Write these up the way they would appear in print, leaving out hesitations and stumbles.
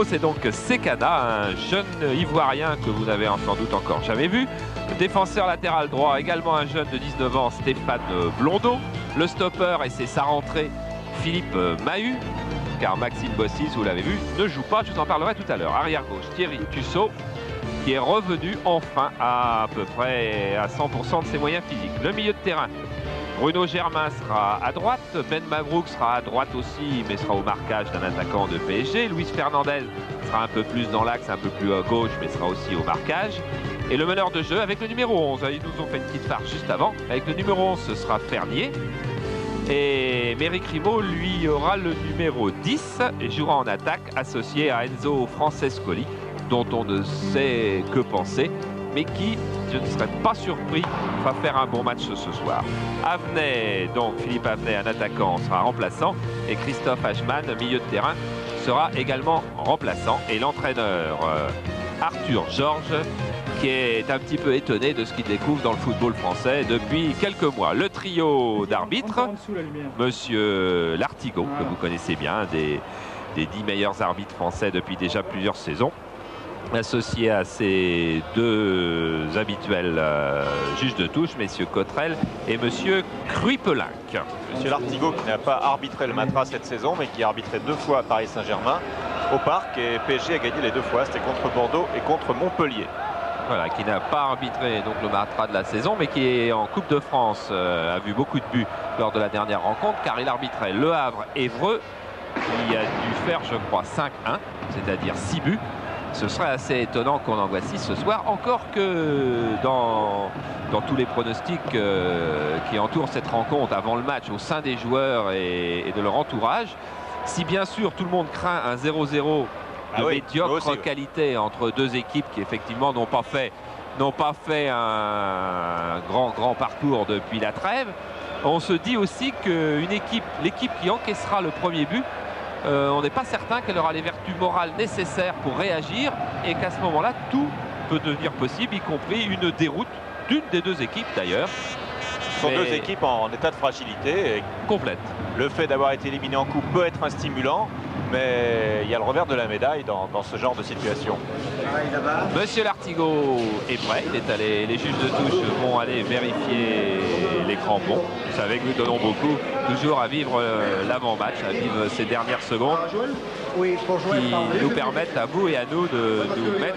C'est donc Sekana, un jeune Ivoirien que vous n'avez sans doute encore jamais vu. Le défenseur latéral droit, également un jeune de 19 ans, Stéphane Blondeau. Le stopper, et c'est sa rentrée, Philippe Mahut, car Maxime Bossis, vous l'avez vu, ne joue pas, je vous en parlerai tout à l'heure. Arrière gauche, Thierry Tussaud, qui est revenu enfin à peu près à 100% de ses moyens physiques. Le milieu de terrain, Bruno Germain sera à droite, Ben Mabrouk sera à droite aussi, mais sera au marquage d'un attaquant de PSG. Luis Fernandez sera un peu plus dans l'axe, un peu plus à gauche, mais sera aussi au marquage. Et le meneur de jeu avec le numéro 11. Ils nous ont fait une petite farce juste avant. Avec le numéro 11, ce sera Fernier. Et Méric Rimaud, lui, aura le numéro 10 et jouera en attaque, associé à Enzo Francescoli, dont on ne sait que penser, mais qui, je ne serais pas surpris, va faire un bon match ce soir. Avenay, donc Philippe Avenay, un attaquant, sera remplaçant, et Christophe Hachman, milieu de terrain, sera également remplaçant. Et l'entraîneur Arthur Georges, qui est un petit peu étonné de ce qu'il découvre dans le football français depuis quelques mois. Le trio d'arbitres, monsieur Lartigot, que vous connaissez bien, un des 10 meilleurs arbitres français depuis déjà plusieurs saisons, associé à ces deux habituels juges de touche, messieurs Cottrell et monsieur Cruipelinck. Monsieur Lartigot, qui n'a pas arbitré le Matra cette saison, mais qui a arbitré 2 fois à Paris Saint-Germain au Parc, et PSG a gagné les 2 fois, c'était contre Bordeaux et contre Montpellier. Voilà, qui n'a pas arbitré donc le Matra de la saison, mais qui est en Coupe de France, a vu beaucoup de buts lors de la dernière rencontre, car il arbitrait Le Havre Évreux, qui a dû faire, je crois, 5-1, c'est-à-dire 6 buts. Ce serait assez étonnant qu'on en voit 6 ce soir, encore que dans tous les pronostics qui entourent cette rencontre avant le match au sein des joueurs et de leur entourage, si bien sûr tout le monde craint un 0-0 de médiocre qualité entre deux équipes qui effectivement n'ont pas fait un grand parcours depuis la trêve, on se dit aussi que l'équipe qui encaissera le premier but, on n'est pas certain qu'elle aura les vertus morales nécessaires pour réagir, et qu'à ce moment-là, tout peut devenir possible, y compris une déroute d'une des deux équipes d'ailleurs. Ce sont deux équipes en état de fragilité complète. Le fait d'avoir été éliminé en coupe peut être un stimulant, mais il y a le revers de la médaille dans ce genre de situation. Monsieur Lartigot est prêt, les juges de touche vont aller vérifier les crampons. Vous savez que nous donnons beaucoup toujours à vivre l'avant-match, à vivre ces dernières secondes qui nous permettent à vous et à nous de nous mettre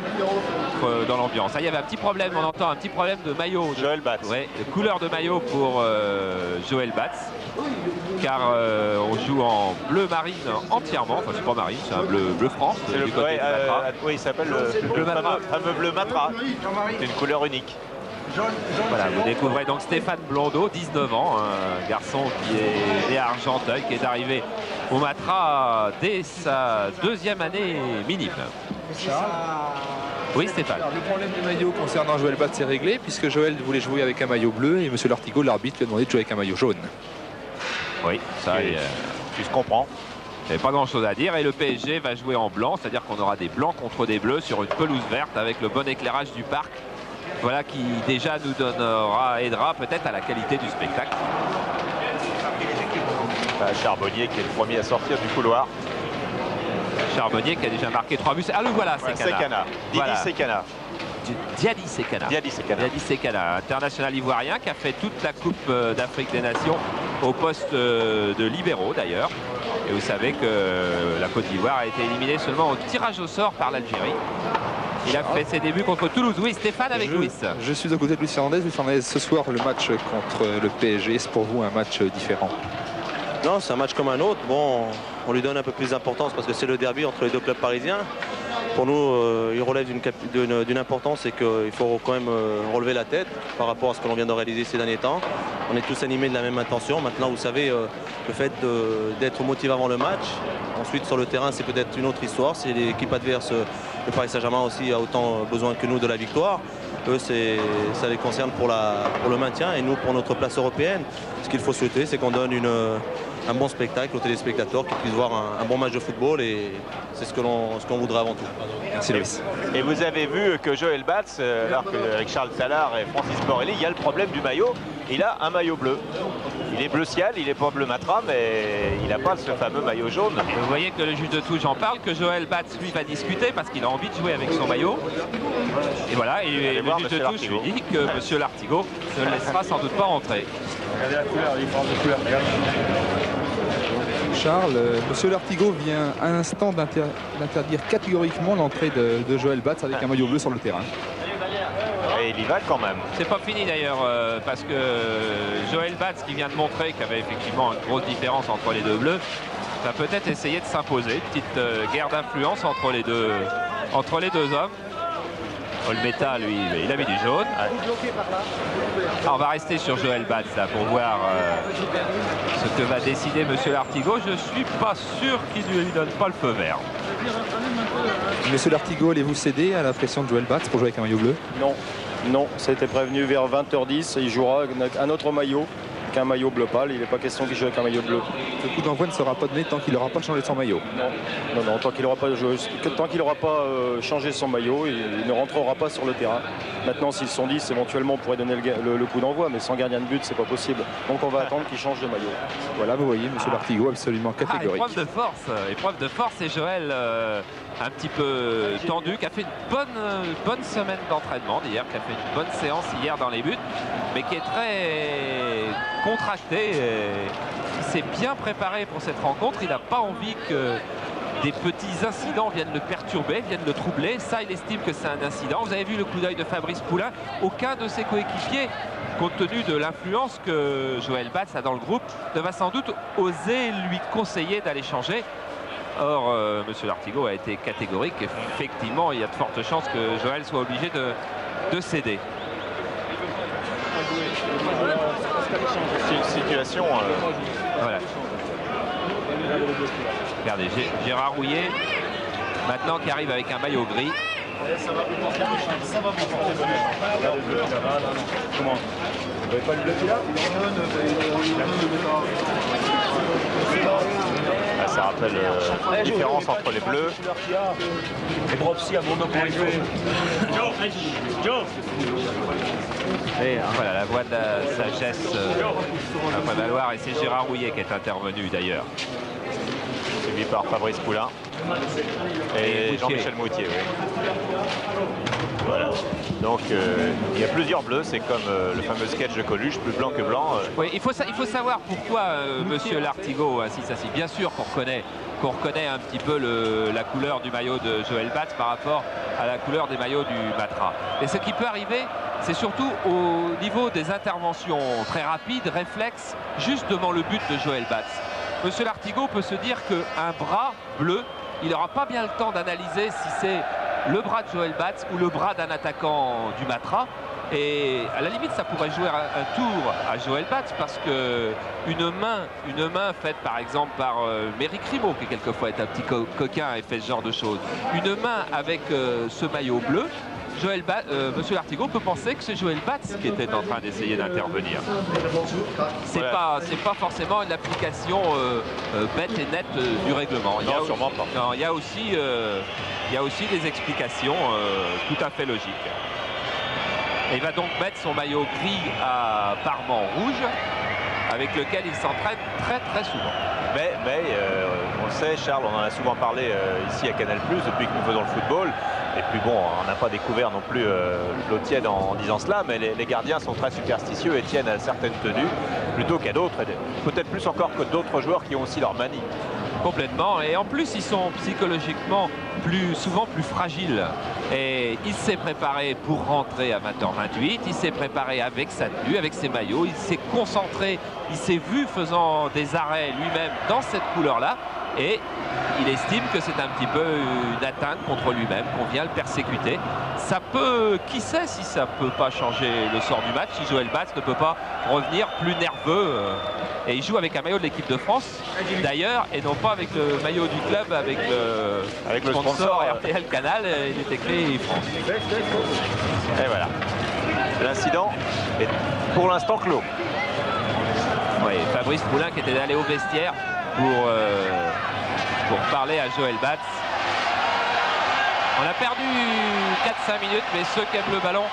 dans l'ambiance. Il y avait un petit problème, on entend un petit problème de maillot. Joël Batz. Ouais, de couleur de maillot pour Joël Batz, car on joue en bleu marine entièrement, enfin c'est pas marine, c'est un bleu franc. C'est le côté oui, il s'appelle le fameux bleu Matra. C'est une couleur unique. Voilà, vous découvrez donc Stéphane Blondeau, 19 ans, un garçon qui est né à Argenteuil, qui est arrivé au Matra dès sa 2e année minime. Oui, Stéphane. Alors, le problème du maillot concernant Joël Batz est réglé, puisque Joël voulait jouer avec un maillot bleu et monsieur Lartigot, l'arbitre, lui a demandé de jouer avec un maillot jaune. Oui, ça tu se comprends. Il n'y avait pas grand chose à dire, et le PSG va jouer en blanc, c'est-à-dire qu'on aura des blancs contre des bleus sur une pelouse verte avec le bon éclairage du parc. Voilà qui déjà nous aidera peut-être à la qualité du spectacle. Charbonnier qui est le premier à sortir du couloir. Charbonnier qui a déjà marqué 3 buts. Ah le voilà, Sekana. Didi Sekana. Diadi Sekana. Diadi Sekana, international ivoirien qui a fait toute la Coupe d'Afrique des Nations au poste de libéraux d'ailleurs. Et vous savez que la Côte d'Ivoire a été éliminée seulement au tirage au sort par l'Algérie. Il a fait ses débuts contre Toulouse. Oui, Stéphane avec Louis. Je suis aux côtés de Luis Fernandez. Luis Fernandez, ce soir, le match contre le PSG, est-ce pour vous un match différent? Non, c'est un match comme un autre. Bon, on lui donne un peu plus d'importance parce que c'est le derby entre les deux clubs parisiens. Pour nous, il relève d'une importance, et qu'il faut quand même relever la tête par rapport à ce que l'on vient de réaliser ces derniers temps. On est tous animés de la même intention. Maintenant, vous savez, le fait d'être motivé avant le match, ensuite sur le terrain, c'est peut-être une autre histoire. Si l'équipe adverse, le Paris Saint-Germain aussi, a autant besoin que nous de la victoire, eux, ça les concerne pour le maintien, et nous pour notre place européenne. Ce qu'il faut souhaiter, c'est qu'on donne un bon spectacle aux téléspectateurs, qui puissent voir un bon match de football, et c'est ce qu'on voudrait avant tout. Merci Louis. Et vous avez vu que Joël Batz, alors qu'avec Charles Tallard et Francis Morelli, il y a le problème du maillot. Il a un maillot bleu. Il est bleu ciel, il n'est pas bleu matra, mais il n'a pas ce fameux maillot jaune. Vous voyez que le juge de touche en parle, que Joël Batz lui va discuter parce qu'il a envie de jouer avec son maillot. Et voilà, et le juge de touche lui dit que M. Lartigot ne le laissera sans doute pas rentrer. Regardez la couleur, la différence de couleur. Charles, M. Lartigot vient à l'instant d'interdire catégoriquement l'entrée de Joël Batz avec un maillot bleu sur le terrain. Et il y va quand même. C'est pas fini d'ailleurs, parce que Joël Batz, qui vient de montrer qu'il y avait effectivement une grosse différence entre les deux bleus, va peut-être essayer de s'imposer. Petite guerre d'influence entre les deux hommes. Olmeta, lui, il a mis du jaune. Alors, on va rester sur Joël Batz là, pour voir ce que va décider M. Lartigot. Je suis pas sûr qu'il ne lui donne pas le feu vert. Monsieur Lartigot, allez-vous céder à la pression de Joël Batz pour jouer avec un maillot bleu? Non, non, ça a été prévenu vers 20h10 et il jouera avec un autre maillot qu'un maillot bleu pâle. Il n'est pas question qu'il joue avec un maillot bleu. Le coup d'envoi ne sera pas donné tant qu'il n'aura pas changé son maillot. Non, non, tant qu'il n'aura pas changé son maillot, il ne rentrera pas sur le terrain. Maintenant, s'ils sont 10, éventuellement, on pourrait donner le coup d'envoi, mais sans gardien de but, c'est pas possible. Donc on va attendre qu'il change de maillot. Voilà, vous voyez, monsieur Lartigot absolument catégorique. Épreuve de force, et Joël un petit peu tendu, qui a fait une bonne semaine d'entraînement d'hier, qui a fait une bonne séance hier dans les buts, mais qui est très contracté. Il s'est bien préparé pour cette rencontre. Il n'a pas envie que des petits incidents viennent le perturber, viennent le troubler. Ça, il estime que c'est un incident. Vous avez vu le coup d'œil de Fabrice Poulain. Aucun de ses coéquipiers, compte tenu de l'influence que Joël Batz a dans le groupe, ne va sans doute oser lui conseiller d'aller changer. Or, M. Lartigot a été catégorique. Effectivement, il y a de fortes chances que Joël soit obligé de céder. C'est une situation... Voilà. Regardez, Gérard Rouillet, maintenant qui arrive avec un maillot gris. Ça va comment? Vous n'avez pas le bleu là? Ça rappelle la différence entre les bleus. Et voilà, la voix de la sagesse va prévaloir, et c'est Gérard Rouillet qui est intervenu d'ailleurs. Suivi par Fabrice Poulain et Jean-Michel Moutier. Oui. Voilà. Donc il y a plusieurs bleus, c'est comme le fameux sketch de Coluche, plus blanc que blanc. Oui, il faut savoir pourquoi M. Lartigot insiste ainsi. Bien sûr qu'on reconnaît un petit peu la couleur du maillot de Joël Batz par rapport à la couleur des maillots du Matra. Et ce qui peut arriver, c'est surtout au niveau des interventions très rapides, réflexes, juste devant le but de Joël Batz. M. Lartigot peut se dire qu'un bras bleu, il n'aura pas bien le temps d'analyser si c'est le bras de Joël Batz ou le bras d'un attaquant du Matra. Et à la limite, ça pourrait jouer un tour à Joël Batz, parce que une main faite par exemple par Méric Rimaud, qui quelquefois est un petit coquin et fait ce genre de choses, une main avec ce maillot bleu, Monsieur Lartigot peut penser que c'est Joël Batz qui était en train d'essayer d'intervenir. C'est pas forcément une application bête et nette du règlement. Non, sûrement pas. Non, il y a aussi des explications tout à fait logiques. Et il va donc mettre son maillot gris à parement rouge, avec lequel il s'entraîne très souvent. Mais on le sait, Charles, on en a souvent parlé ici à Canal+, depuis que nous faisons le football. Et puis bon, on n'a pas découvert non plus l'eau tiède en disant cela, mais les gardiens sont très superstitieux et tiennent à certaines tenues plutôt qu'à d'autres, peut-être plus encore que d'autres joueurs qui ont aussi leur manie. Complètement, et en plus ils sont psychologiquement souvent plus fragiles. Et il s'est préparé pour rentrer à 20h28, il s'est préparé avec sa tenue, avec ses maillots, il s'est concentré, il s'est vu faisant des arrêts lui-même dans cette couleur-là, et il estime que c'est un petit peu une atteinte contre lui-même, qu'on vient le persécuter. Ça peut, qui sait si ça peut pas changer le sort du match, si Joël Batz ne peut pas revenir plus nerveux. Et il joue avec un maillot de l'équipe de France, d'ailleurs, et non pas avec le maillot du club, avec le sponsor RTL Canal, il est écrit France. Et voilà. L'incident est pour l'instant clos. Oui, Fabrice Poulain qui était allé au vestiaire pour parler à Joël Batz. On a perdu 4-5 minutes, mais ceux qui aiment le ballon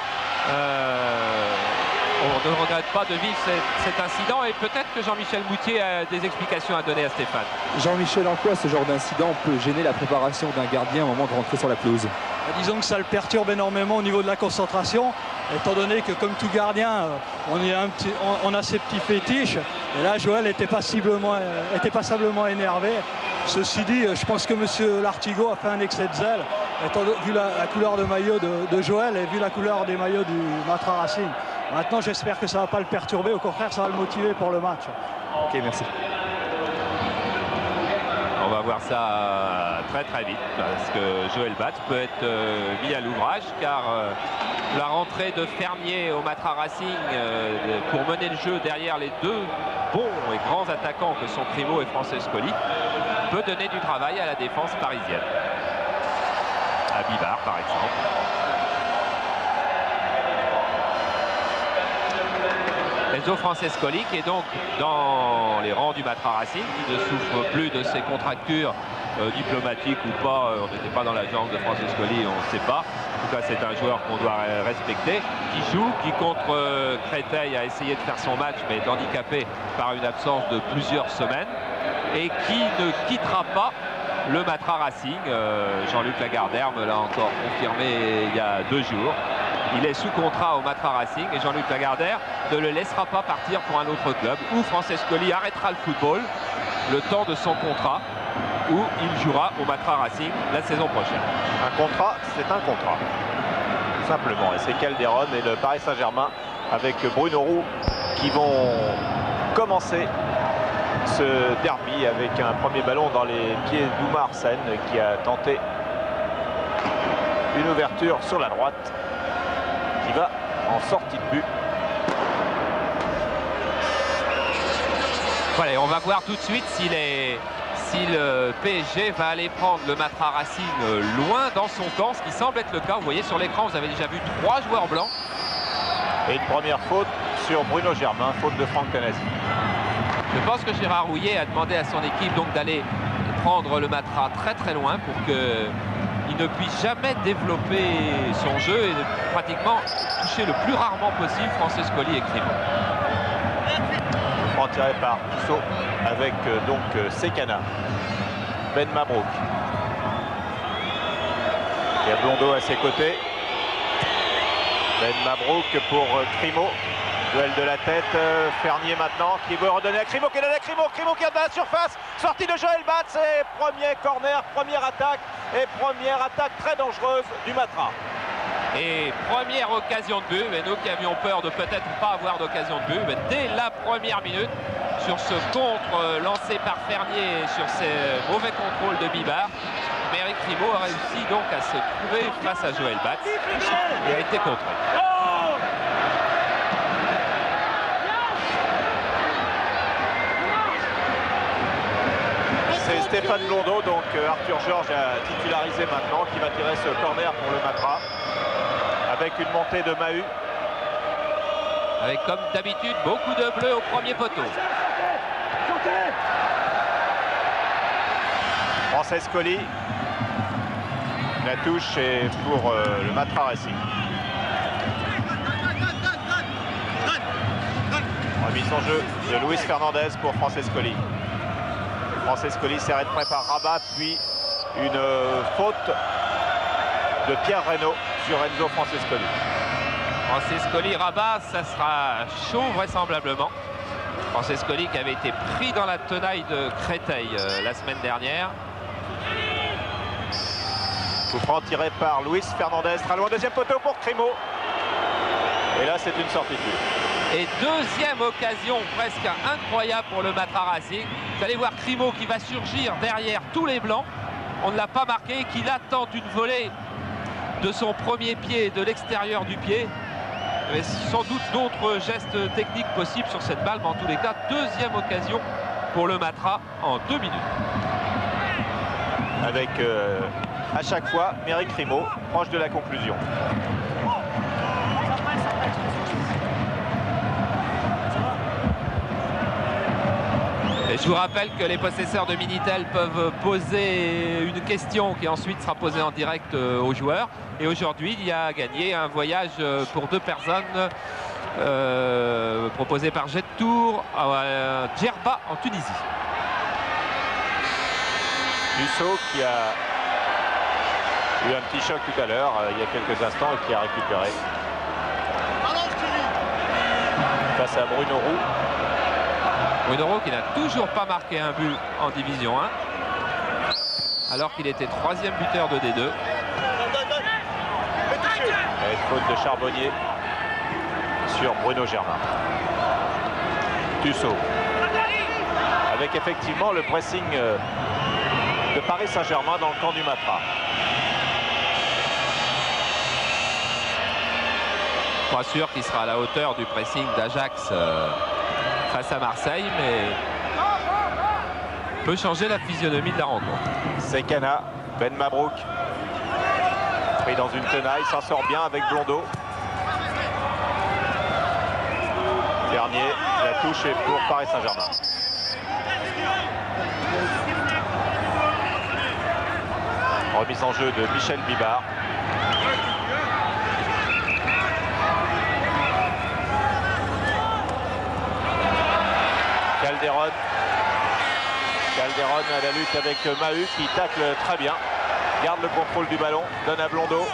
On ne regrette pas de vivre cet incident et peut-être que Jean-Michel Moutier a des explications à donner à Stéphane. Jean-Michel, en quoi ce genre d'incident peut gêner la préparation d'un gardien au moment de rentrer sur la pelouse? Disons que ça le perturbe énormément au niveau de la concentration, étant donné que comme tout gardien, on a ses petits fétiches. Et là, Joël était passablement énervé. Ceci dit, je pense que M. Lartigot a fait un excès de zèle, vu la couleur de maillot de Joël et vu la couleur des maillots du Matra Racing. Maintenant, j'espère que ça ne va pas le perturber. Au contraire, ça va le motiver pour le match. Ok, merci. On va voir ça très vite parce que Joël Batz peut être mis à l'ouvrage car la rentrée de Fermier au Matra Racing pour mener le jeu derrière les deux bons et grands attaquants que sont Crimo et Francescoli peut donner du travail à la défense parisienne. À Bibar par exemple. Enzo Francescoli qui est donc dans les rangs du Matra Racing, qui ne souffre plus de ses contractures diplomatiques ou pas. On n'était pas dans la jambe de Francescoli, on ne sait pas. En tout cas, c'est un joueur qu'on doit respecter, qui joue, qui contre Créteil a essayé de faire son match, mais est handicapé par une absence de plusieurs semaines, et qui ne quittera pas le Matra Racing. Jean-Luc Lagarderme l'a encore confirmé il y a 2 jours. Il est sous contrat au Matra Racing et Jean-Luc Lagardère ne le laissera pas partir pour un autre club où Francescoli arrêtera le football le temps de son contrat, où il jouera au Matra Racing la saison prochaine. Un contrat, c'est un contrat. Tout simplement. Et c'est Calderon et le Paris Saint-Germain avec Bruno Roux qui vont commencer ce derby avec un premier ballon dans les pieds d'Oumar Sen qui a tenté une ouverture sur la droite qui va en sortie de but. Voilà, on va voir tout de suite si le PSG va aller prendre le Matra Racing loin dans son camp, ce qui semble être le cas. Vous voyez sur l'écran, vous avez déjà vu 3 joueurs blancs. Et une première faute sur Bruno Germain, faute de Franck Tanasi. Je pense que Gérard Rouillet a demandé à son équipe donc d'aller prendre le Matra très loin pour qu'il ne puisse jamais développer son jeu et de pratiquement toucher le plus rarement possible Francescoli et Crimo. Tiré par Tissot avec donc Sekana. Ben Mabrouk. Il y a Blondeau à ses côtés. Ben Mabrouk pour Crimo. Duel de la tête. Fernier maintenant qui veut redonner à Crimo. Qui donne à Crimo. Crimo qui est dans la surface. Sortie de Joël Batz. Et premier corner, première attaque. Et première attaque très dangereuse du Matra. Et première occasion de but, mais nous qui avions peur de peut-être pas avoir d'occasion de but, mais dès la première minute, sur ce contre lancé par Fernier, sur ces mauvais contrôles de Bibar, Méric Crimo a réussi donc à se trouver face à Joël Batz et a été contré. C'est Stéphane Blondeau, donc Arthur Georges a titularisé maintenant, qui va tirer ce corner pour le Matra. Avec une montée de Mahut. Avec comme d'habitude beaucoup de bleu au premier poteau. Francescoli. La touche est pour le Matra Racing. Remise en jeu de Luis Fernandez pour Francescoli. Francescoli serré de près par Rabat, puis une faute de Pierre Reynaud sur Enzo Francescoli. Francescoli, Rabat, ça sera chaud vraisemblablement. Francescoli qui avait été pris dans la tenaille de Créteil la semaine dernière. Coup franc tiré par Luis Fernandez, très loin, deuxième poteau pour Crimo. Et là c'est une sortie de but. Et deuxième occasion presque incroyable pour le Matra Racing. Vous allez voir Crimo qui va surgir derrière tous les blancs. On ne l'a pas marqué, qu'il attend une volée de son premier pied, de l'extérieur du pied. Mais sans doute d'autres gestes techniques possibles sur cette balle, mais en tous les cas, deuxième occasion pour le Matra en 2 minutes. Avec à chaque fois Méric Crimo proche de la conclusion. Et je vous rappelle que les possesseurs de Minitel peuvent poser une question qui ensuite sera posée en direct aux joueurs. Et aujourd'hui, il y a gagné un voyage pour 2 personnes proposé par Jet Tour à Djerba en Tunisie. Musso qui a eu un petit choc tout à l'heure, il y a quelques instants, et qui a récupéré. Face à Bruno Roux. Bruno Roux qui n'a toujours pas marqué un but en Division 1, alors qu'il était 3e buteur de D2. Et faute de Charbonnier sur Bruno Germain. Tussaud. Avec effectivement le pressing de Paris Saint-Germain dans le camp du Matra. Pas sûr qu'il sera à la hauteur du pressing d'Ajax face à Marseille, mais peut changer la physionomie de la rencontre. Sekana, Ben Mabrouk pris dans une tenaille, s'en sort bien avec Blondeau. Dernier, la touche est pour Paris Saint-Germain. Remise en jeu de Michel Bibard. Calderon à la lutte avec Mahut qui tacle très bien. Garde le contrôle du ballon, donne à Blondeau.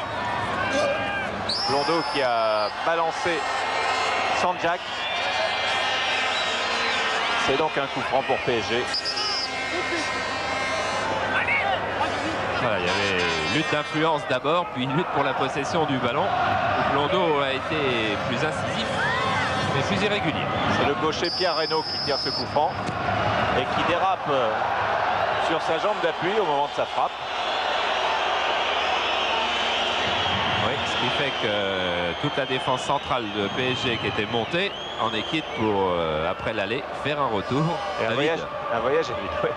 Blondeau qui a balancé Sanjak. C'est donc un coup franc pour PSG. Voilà, il y avait lutte d'influence d'abord, puis une lutte pour la possession du ballon. Blondeau a été plus incisif, mais plus irrégulier. C'est le gaucher Pierre Reynaud qui tire ce coup franc et qui dérape sur sa jambe d'appui au moment de sa frappe. Oui, ce qui fait que toute la défense centrale de PSG qui était montée en est quitte pour, après l'aller, faire un retour. Et un voyage à vide, ouais.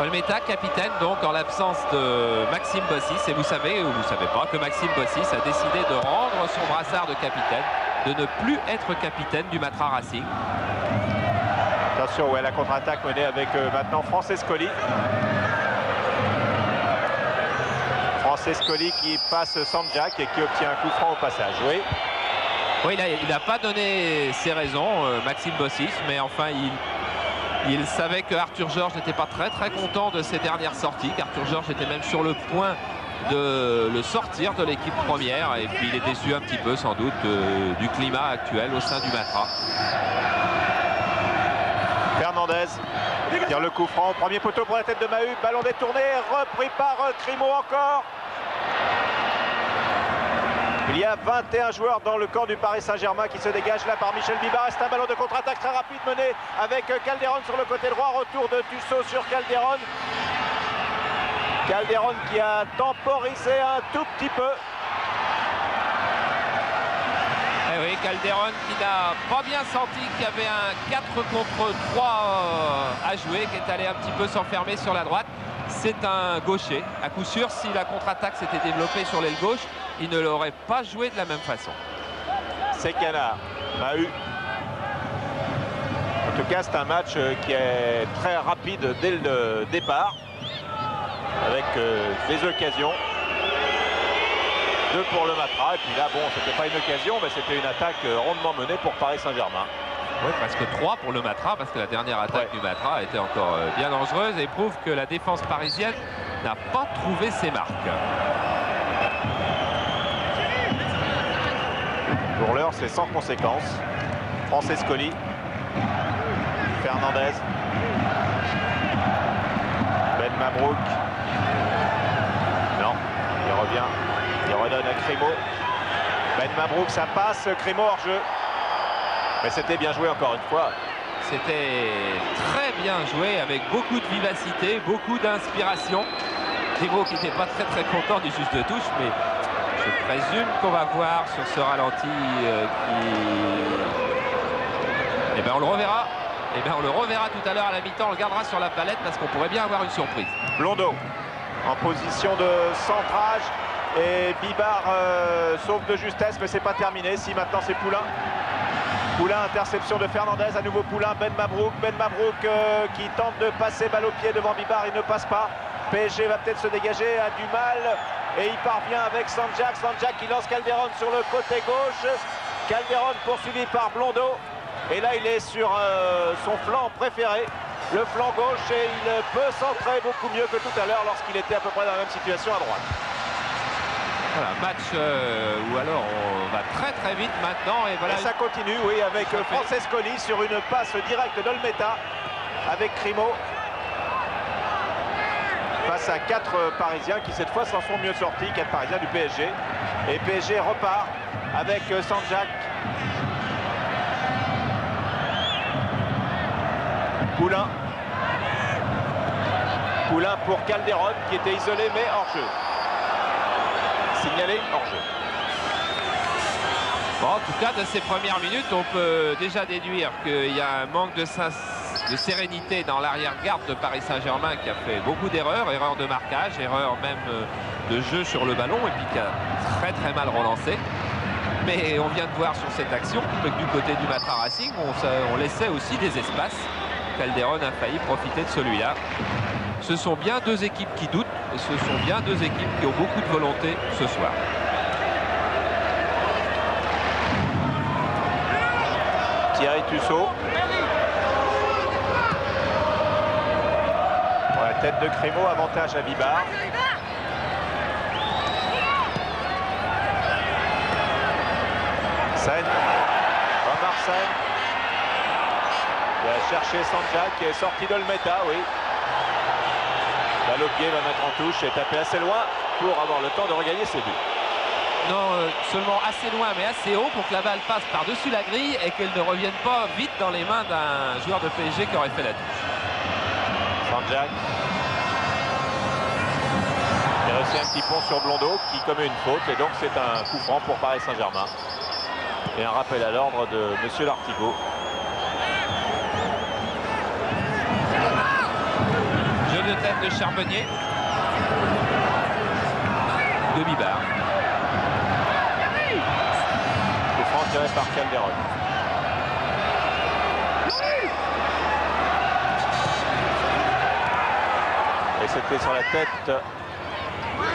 Olmeta, capitaine, donc en l'absence de Maxime Bossis. Et vous savez, ou vous ne savez pas, que Maxime Bossis a décidé de rendre son brassard de capitaine, de ne plus être capitaine du Matra Racing. Attention, ouais, la contre-attaque menée avec maintenant Francescoli. Francescoli qui passe Sanjak et qui obtient un coup franc au passage. Oui. Oui, il n'a pas donné ses raisons, Maxime Bossis, mais enfin, il savait que Arthur Georges n'était pas très content de ses dernières sorties, qu'Arthur Georges était même sur le point de le sortir de l'équipe première, et puis il est déçu un petit peu sans doute du climat actuel au sein du Matra. Fernandez tire le coup franc au premier poteau pour la tête de Mahut, ballon détourné, repris par Crimo encore. Il y a 21 joueurs dans le camp du Paris Saint-Germain qui se dégagent là par Michel Bibard. C'est un ballon de contre-attaque très rapide mené avec Calderon sur le côté droit. Retour de Tussaud sur Calderon. Calderon qui a temporisé un tout petit peu. Eh oui, Calderon qui n'a pas bien senti qu'il y avait un 4 contre 3 à jouer, qui est allé un petit peu s'enfermer sur la droite. C'est un gaucher. À coup sûr, si la contre-attaque s'était développée sur l'aile gauche, il ne l'aurait pas joué de la même façon. Sekana, Mahut. En tout cas, c'est un match qui est très rapide dès le départ, avec des occasions. 2 pour le Matra, et puis là, bon, c'était pas une occasion, mais c'était une attaque rondement menée pour Paris Saint-Germain. Oui, parce que 3 pour le Matra, parce que la dernière attaque du Matra était encore bien dangereuse et prouve que la défense parisienne n'a pas trouvé ses marques. Pour l'heure, c'est sans conséquence. Francescoli, Fernandez, Ben Mabrouk. Non, il revient, il redonne à Crimo. Ben Mabrouk, ça passe, Crimo hors jeu. Mais c'était bien joué encore une fois. C'était très bien joué, avec beaucoup de vivacité, beaucoup d'inspiration. Crimo qui n'était pas très content du juste de touche, mais je présume qu'on va voir sur ce ralenti Eh bien, on le reverra. Eh bien, on le reverra tout à l'heure à la mi-temps. On le gardera sur la palette parce qu'on pourrait bien avoir une surprise. Blondeau en position de centrage. Et Bibard sauve de justesse, mais c'est pas terminé. Si maintenant c'est Poulain. Poulain, interception de Fernandez, à nouveau Poulain, Ben Mabrouk qui tente de passer balle au pied devant Bibard, il ne passe pas. PSG va peut-être se dégager, a du mal et il parvient avec Sanjak. Sanjak qui lance Calderon sur le côté gauche. Calderon poursuivi par Blondeau. Et là, il est sur son flanc préféré, le flanc gauche, et il peut centrer beaucoup mieux que tout à l'heure lorsqu'il était à peu près dans la même situation à droite. Voilà, match où alors on va très vite maintenant. Et voilà. Et ça continue, oui, avec Francescoli sur une passe directe d'Olmeta avec Crimo. Face à 4 Parisiens qui cette fois s'en sont mieux sortis, 4 Parisiens du PSG. Et PSG repart avec Sanjak. Poulain. Poulain pour Calderon qui était isolé mais hors jeu. Signalé hors jeu. Bon, en tout cas, de ces premières minutes, on peut déjà déduire qu'il y a un manque de sérénité dans l'arrière-garde de Paris Saint-Germain qui a fait beaucoup d'erreurs, erreurs de marquage, erreurs même de jeu sur le ballon et puis qui a très mal relancé. Mais on vient de voir sur cette action que du côté du Matra Racing, on laissait aussi des espaces. Calderon a failli profiter de celui-là. Ce sont bien deux équipes qui doutent et ce sont bien deux équipes qui ont beaucoup de volonté ce soir. Thierry Tussaud. Pour la tête de Crémeau, avantage à Bibar. Sen. Omar Sen. Il a cherché Sanjak qui est sorti d'Olmeta, oui. Balle au pied, va mettre en touche et taper assez loin pour avoir le temps de regagner ses buts. Non, seulement assez loin mais assez haut pour que la balle passe par-dessus la grille et qu'elle ne revienne pas vite dans les mains d'un joueur de PSG qui aurait fait la touche. Sanjak. Il a réussi un petit pont sur Blondeau qui commet une faute et donc c'est un coup franc pour Paris Saint-Germain. Et un rappel à l'ordre de Monsieur Lartigot. Jeu de tête de Charbonnier. De Bibar. Coup franc tiré par Calderon. Et c'était sur la tête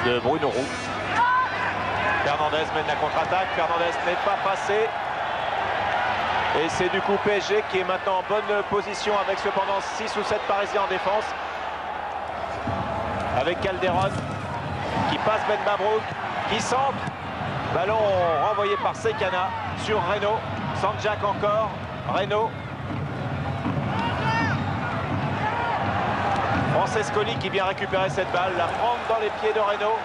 de Bruno Roux. Fernandez mène la contre-attaque. Fernandez n'est pas passé. Et c'est du coup PSG qui est maintenant en bonne position avec cependant 6 ou 7 Parisiens en défense. Avec Calderon qui passe Ben Mabrouk, qui centre. Ballon renvoyé par Sekana sur Reynaud. Sanjak encore. Reynaud. Francescoli qui vient récupérer cette balle, la prendre dans les pieds de Reynaud.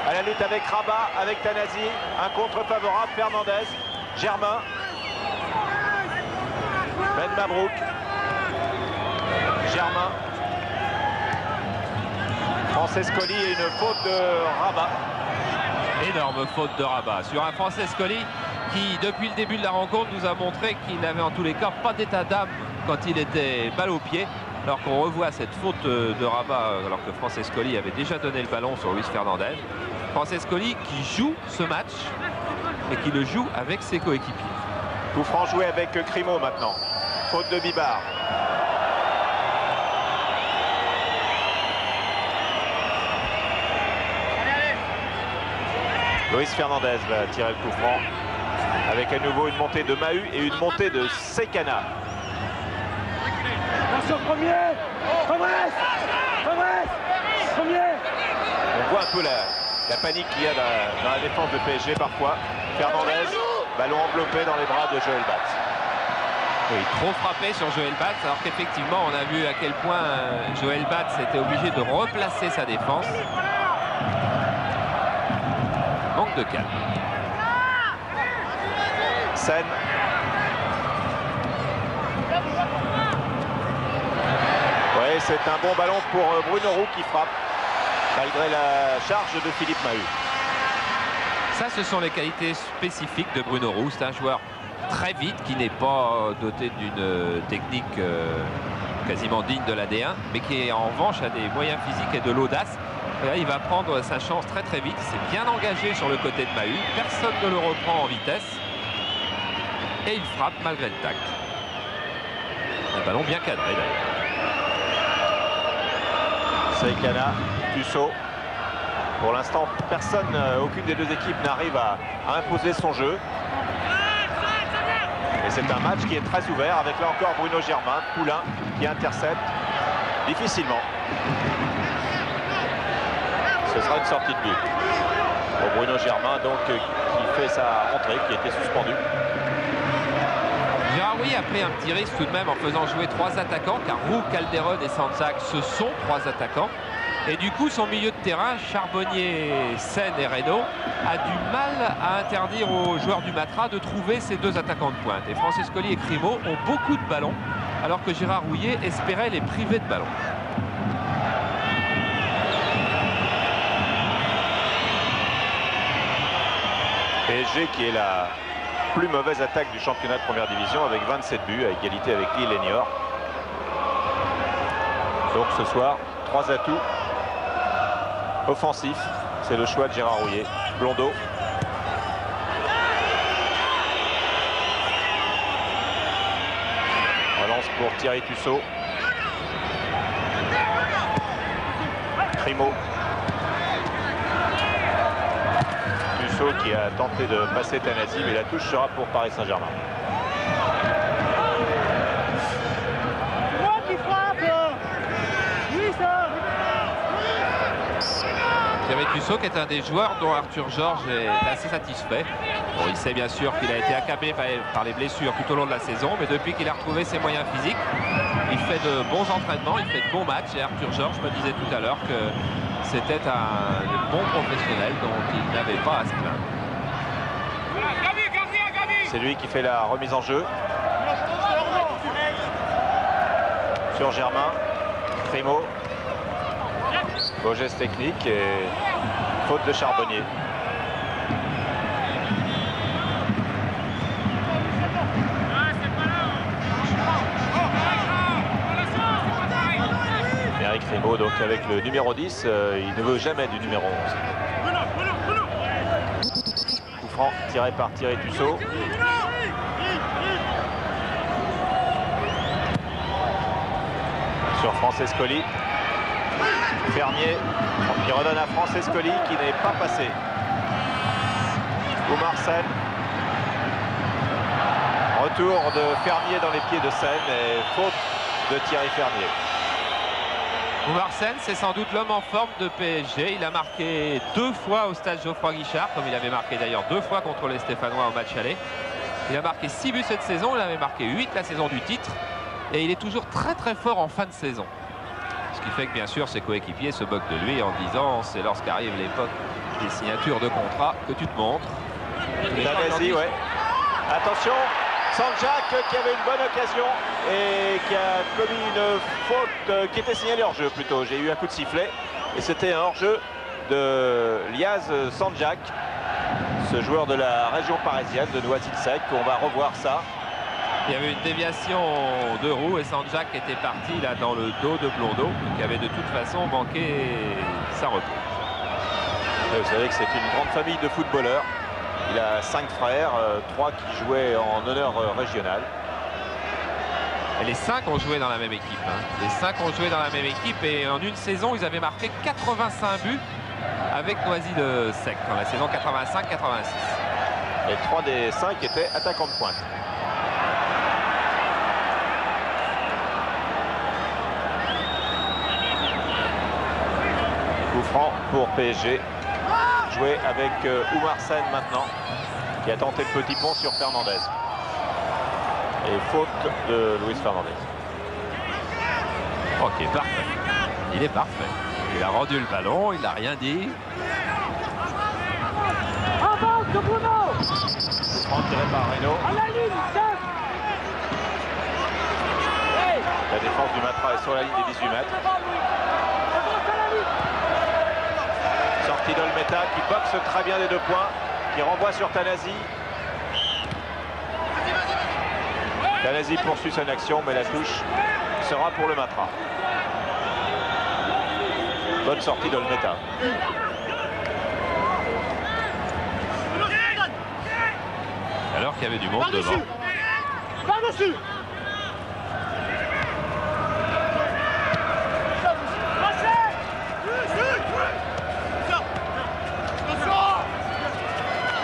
À la lutte avec Rabat, avec Tanasi. Un contre favorable, Fernandez. Germain. Ben Mabrouk. Germain. Francescoli et une faute de Rabat. Énorme faute de Rabat sur un Francescoli qui, depuis le début de la rencontre, nous a montré qu'il n'avait en tous les cas pas d'état d'âme quand il était balle au pied. Alors qu'on revoit cette faute de Rabat alors que Francescoli avait déjà donné le ballon sur Luis Fernandez. Francescoli qui joue ce match et qui le joue avec ses coéquipiers. Coup franc joué avec Crimo maintenant. Faute de Bibar. Luis Fernandez va tirer le coup franc avec à nouveau une montée de Mahut et une montée de Sekana. Attention, premier. On voit un peu la panique qu'il y a dans la défense de PSG parfois. Fernandez, ballon enveloppé dans les bras de Joël Batz. Oui, trop frappé sur Joël Batz, alors qu'effectivement on a vu à quel point Joël Batz était obligé de replacer sa défense. Manque de calme. Sen. Oui, c'est un bon ballon pour Bruno Roux qui frappe, malgré la charge de Philippe Mahut. Ça, ce sont les qualités spécifiques de Bruno Roux. C'est un joueur très vite qui n'est pas doté d'une technique quasiment digne de la D1, mais qui en revanche a des moyens physiques et de l'audace. Là, il va prendre sa chance très vite. Il s'est bien engagé sur le côté de Mahut. Personne ne le reprend en vitesse. Et il frappe malgré le tact. Un ballon bien cadré d'ailleurs. Sekana, Tussaud. Pour l'instant, personne, aucune des deux équipes n'arrive à imposer son jeu. Et c'est un match qui est très ouvert avec là encore Bruno Germain, Poulain qui intercepte difficilement. Ce sera une sortie de but. Pour Bruno Germain donc qui fait sa rentrée, qui était suspendu. Gérard Rouillet a pris un petit risque tout de même en faisant jouer 3 attaquants, car Roux, Calderon et Sanzac, ce sont 3 attaquants. Et du coup, son milieu de terrain, Charbonnier, Sen et Reynaud, a du mal à interdire aux joueurs du Matra de trouver ces 2 attaquants de pointe. Et Francescoli et Crimo ont beaucoup de ballons, alors que Gérard Rouillet espérait les priver de ballons. PSG qui est la plus mauvaise attaque du championnat de première division avec 27 buts, à égalité avec Lille et Niort. Donc ce soir, 3 atouts offensifs. C'est le choix de Gérard Rouillet. Blondeau. Relance pour Thierry Tussaud. Crimo. Tussaud qui a tenté de passer Tanasi, mais la touche sera pour Paris Saint-Germain. Thierry Tussaud qui est un des joueurs dont Arthur Georges est assez satisfait. Bon, il sait bien sûr qu'il a été accablé par les blessures tout au long de la saison, mais depuis qu'il a retrouvé ses moyens physiques, il fait de bons entraînements, il fait de bons matchs. Et Arthur Georges me disait tout à l'heure que c'était un bon professionnel dont il n'avait pas à se plaindre. C'est lui qui fait la remise en jeu. Sur Germain. Crimo. Beau geste technique et faute de Charbonnier. Eric Crimo donc avec le numéro 10, il ne veut jamais du numéro 11. Coup franc tiré par Thierry Tussaud. Sur Francescoli. Fernier qui redonne à Francescoli qui n'est pas passé. Oumar Sen. Retour de Fernier dans les pieds de Sen et faute de Thierry Fernier. Oumar Sen, c'est sans doute l'homme en forme de PSG. Il a marqué 2 fois au stade Geoffroy Guichard, comme il avait marqué d'ailleurs 2 fois contre les Stéphanois au match aller. Il a marqué 6 buts cette saison, il avait marqué 8 la saison du titre. Et il est toujours très très fort en fin de saison. Ce qui fait que bien sûr ses coéquipiers se moquent de lui en disant c'est lorsqu'arrive l'époque des signatures de contrat que tu te montres. Tanasi, ouais. Attention, Sanjak qui avait une bonne occasion et qui a commis une faute qui était signalée hors-jeu plutôt. J'ai eu un coup de sifflet et c'était un hors-jeu de Liaz Sanjak, ce joueur de la région parisienne de Noisy-le-Sec. On va revoir ça. Il y avait une déviation de roue et Sanjak était parti là dans le dos de Blondeau qui avait de toute façon manqué sa reprise. Vous savez que c'est une grande famille de footballeurs. Il a 5 frères, 3 qui jouaient en honneur régional. Et les 5 ont joué dans la même équipe. Les 5 ont joué dans la même équipe et en une saison ils avaient marqué 85 buts avec Noisy-le-Sec dans la saison 85-86. Et 3 des 5 étaient attaquants de pointe. Coup franc pour PSG. Joué avec Oumar Sen maintenant, qui a tenté le petit pont sur Fernandez. Et faute de Luis Fernandez. Ok, parfait. Il est parfait. Il a rendu le ballon, il n'a rien dit. Franck tiré par Reynaud. La défense du Matra est sur la ligne des 18 mètres. Sortie d'Olmeta qui boxe très bien des 2 points, qui renvoie sur Tanasi. Tanasi poursuit son action, mais la touche sera pour le Matra. Bonne sortie d'Olmeta. Alors qu'il y avait du monde devant. Par-dessus.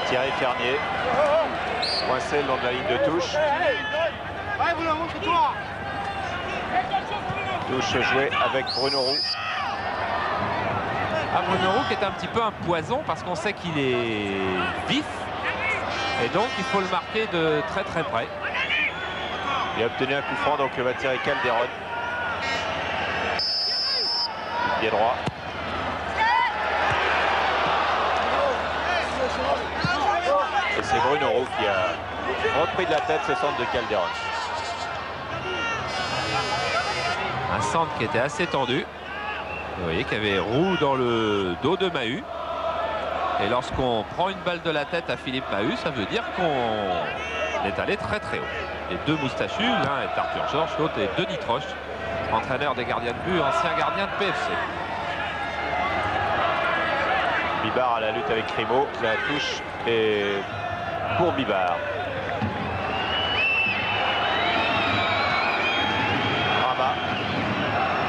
Thierry Fernier, coincé le long de la ligne de touche. Touche jouée avec Bruno Roux. Ah, Bruno Roux qui est un petit peu un poison parce qu'on sait qu'il est vif. Et donc il faut le marquer de très très près. Il a obtenu un coup franc, donc va tirer Calderon. Pied droit. Et c'est Bruno Roux qui a repris de la tête ce centre de Calderon. Un centre qui était assez tendu. Vous voyez qu'il y avait Roux dans le dos de Mahut. Et lorsqu'on prend une balle de la tête à Philippe Mahut, ça veut dire qu'on est allé très très haut. Les deux moustachus, l'un est Arthur Georges, l'autre est Denis Troche, entraîneur des gardiens de but, ancien gardien de PFC. Bibar à la lutte avec Grimaud, la touche est pour Bibar. Rabat.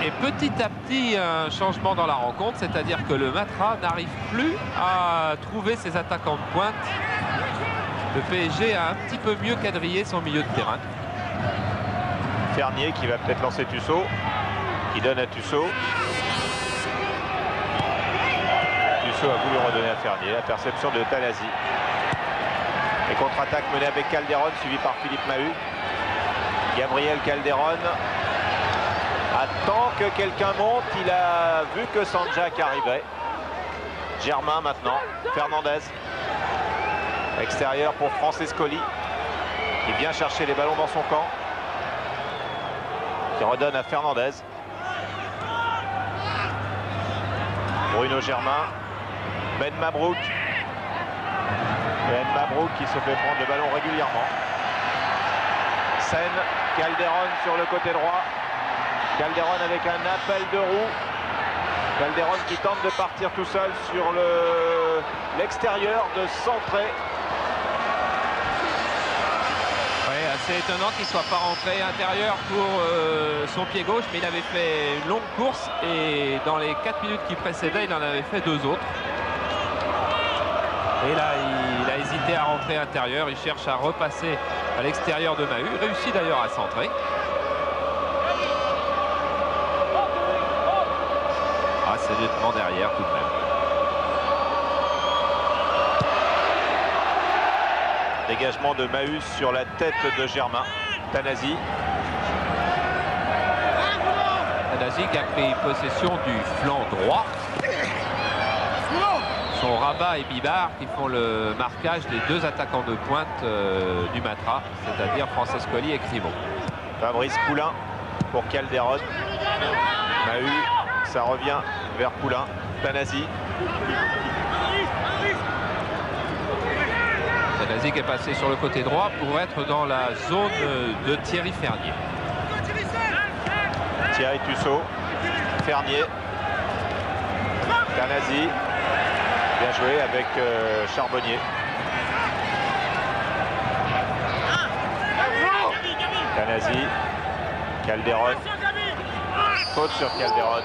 Et petit à petit, un changement dans la rencontre, c'est-à-dire que le Matra n'arrive plus à trouver ses attaquants de pointe. Le PSG a un petit peu mieux quadrillé son milieu de terrain. Fernier qui va peut-être lancer Tussaud, qui donne à Tussaud. Tussaud a voulu redonner à Fernier, la perception de Tanasi. Et contre-attaque menée avec Calderon, suivi par Philippe Mahut. Gabriel Calderon attend que quelqu'un monte, il a vu que Sanjak arrivait. Germain maintenant, Fernandez. Extérieur pour Francescoli, qui vient chercher les ballons dans son camp. Qui redonne à Fernandez. Bruno Germain. Ben Mabrouk. Ben Mabrouk qui se fait prendre le ballon régulièrement. Sen, Calderon sur le côté droit. Calderon avec un appel de Roux. Calderon qui tente de partir tout seul sur l'extérieur, de centrer. C'est étonnant qu'il ne soit pas rentré intérieur pour son pied gauche, mais il avait fait une longue course et dans les 4 minutes qui précédaient, il en avait fait 2 autres. Et là, il a hésité à rentrer intérieur, il cherche à repasser à l'extérieur de Mahut, il réussit d'ailleurs à centrer. Ah, c'est nettement derrière tout de même. Dégagement de Mahut sur la tête de Germain. Tanasi. Tanasi qui a pris possession du flanc droit. Sont Rabat et Bibar qui font le marquage des deux attaquants de pointe du Matra, c'est-à-dire Francescoli et Grimaud. Fabrice Poulain pour Calderon. Mahut, ça revient vers Poulain. Tanasi. Tanasi qui est passé sur le côté droit pour être dans la zone de Thierry Fernier. Thierry Tussaud. Fernier. Tanasi. Bien joué avec Charbonnier. Tanasi. Calderon. Faute sur Calderon.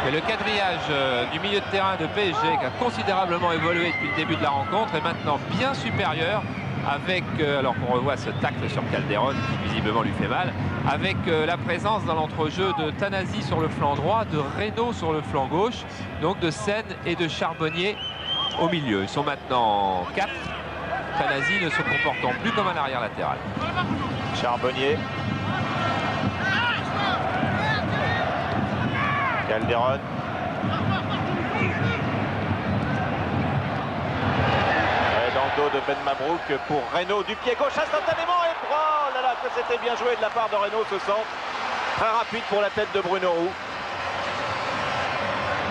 Mais le quadrillage du milieu de terrain de PSG qui a considérablement évolué depuis le début de la rencontre est maintenant bien supérieur avec, alors qu'on revoit ce tacle sur Calderon qui visiblement lui fait mal, avec la présence dans l'entrejeu de Tanasi sur le flanc droit, de Reynaud sur le flanc gauche, donc de Sen et de Charbonnier au milieu. Ils sont maintenant 4. Tanasi ne se comportant plus comme un arrière latéral. Charbonnier. Calderon. Et dans le dos de Ben Mabrouk pour Reynaud du pied gauche instantanément et oh là là que c'était bien joué de la part de Reynaud ce centre. Très rapide pour la tête de Bruno Roux.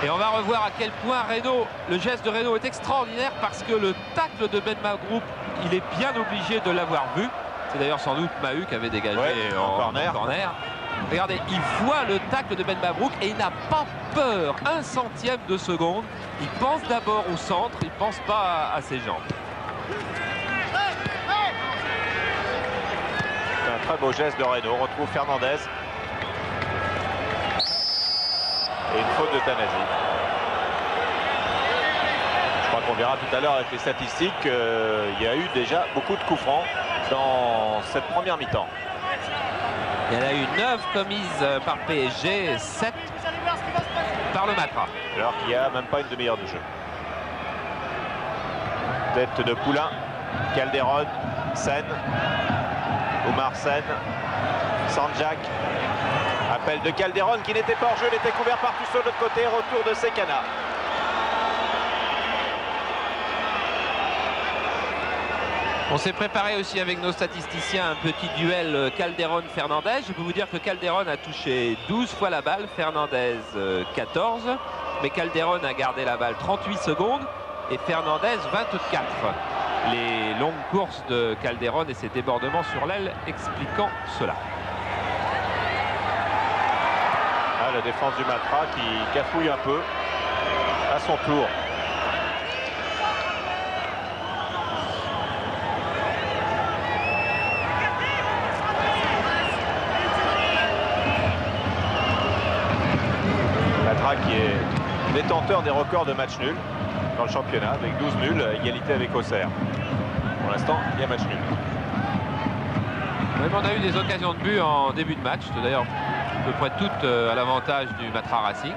Et on va revoir à quel point Reynaud, le geste de Reynaud est extraordinaire parce que le tacle de Ben Mabrouk, il est bien obligé de l'avoir vu. C'est d'ailleurs sans doute Mahut qui avait dégagé en corner. Regardez, il voit le tacle de Ben Mabrouk et il n'a pas peur, 1/100e de seconde. Il pense d'abord au centre, il ne pense pas à ses jambes. C'est un très beau geste de Reynaud. On retrouve Fernandez. Et une faute de Tanasi. Je crois On verra tout à l'heure avec les statistiques, il y a eu déjà beaucoup de coups francs dans cette première mi-temps. Il y en a eu 9 commises par PSG, 7 par le Matra. Alors qu'il n'y a même pas une demi-heure de jeu. Tête de Poulain, Calderon, Sen, Oumar Sen, Sanjak. Appel de Calderon qui n'était pas hors jeu, il était couvert par Tussaud de l'autre côté. Retour de Sekana. On s'est préparé aussi avec nos statisticiens un petit duel Calderon-Fernandez. Je peux vous dire que Calderon a touché 12 fois la balle, Fernandez 14. Mais Calderon a gardé la balle 38 secondes et Fernandez 24. Les longues courses de Calderon et ses débordements sur l'aile expliquant cela. Ah, la défense du Matra qui cafouille un peu à son tour. Matra qui est détenteur des records de match nul dans le championnat avec 12 nuls, égalité avec Auxerre. Pour l'instant, il y a match nul. Même on a eu des occasions de but en début de match, d'ailleurs à peu près toutes à l'avantage du Matra Racing.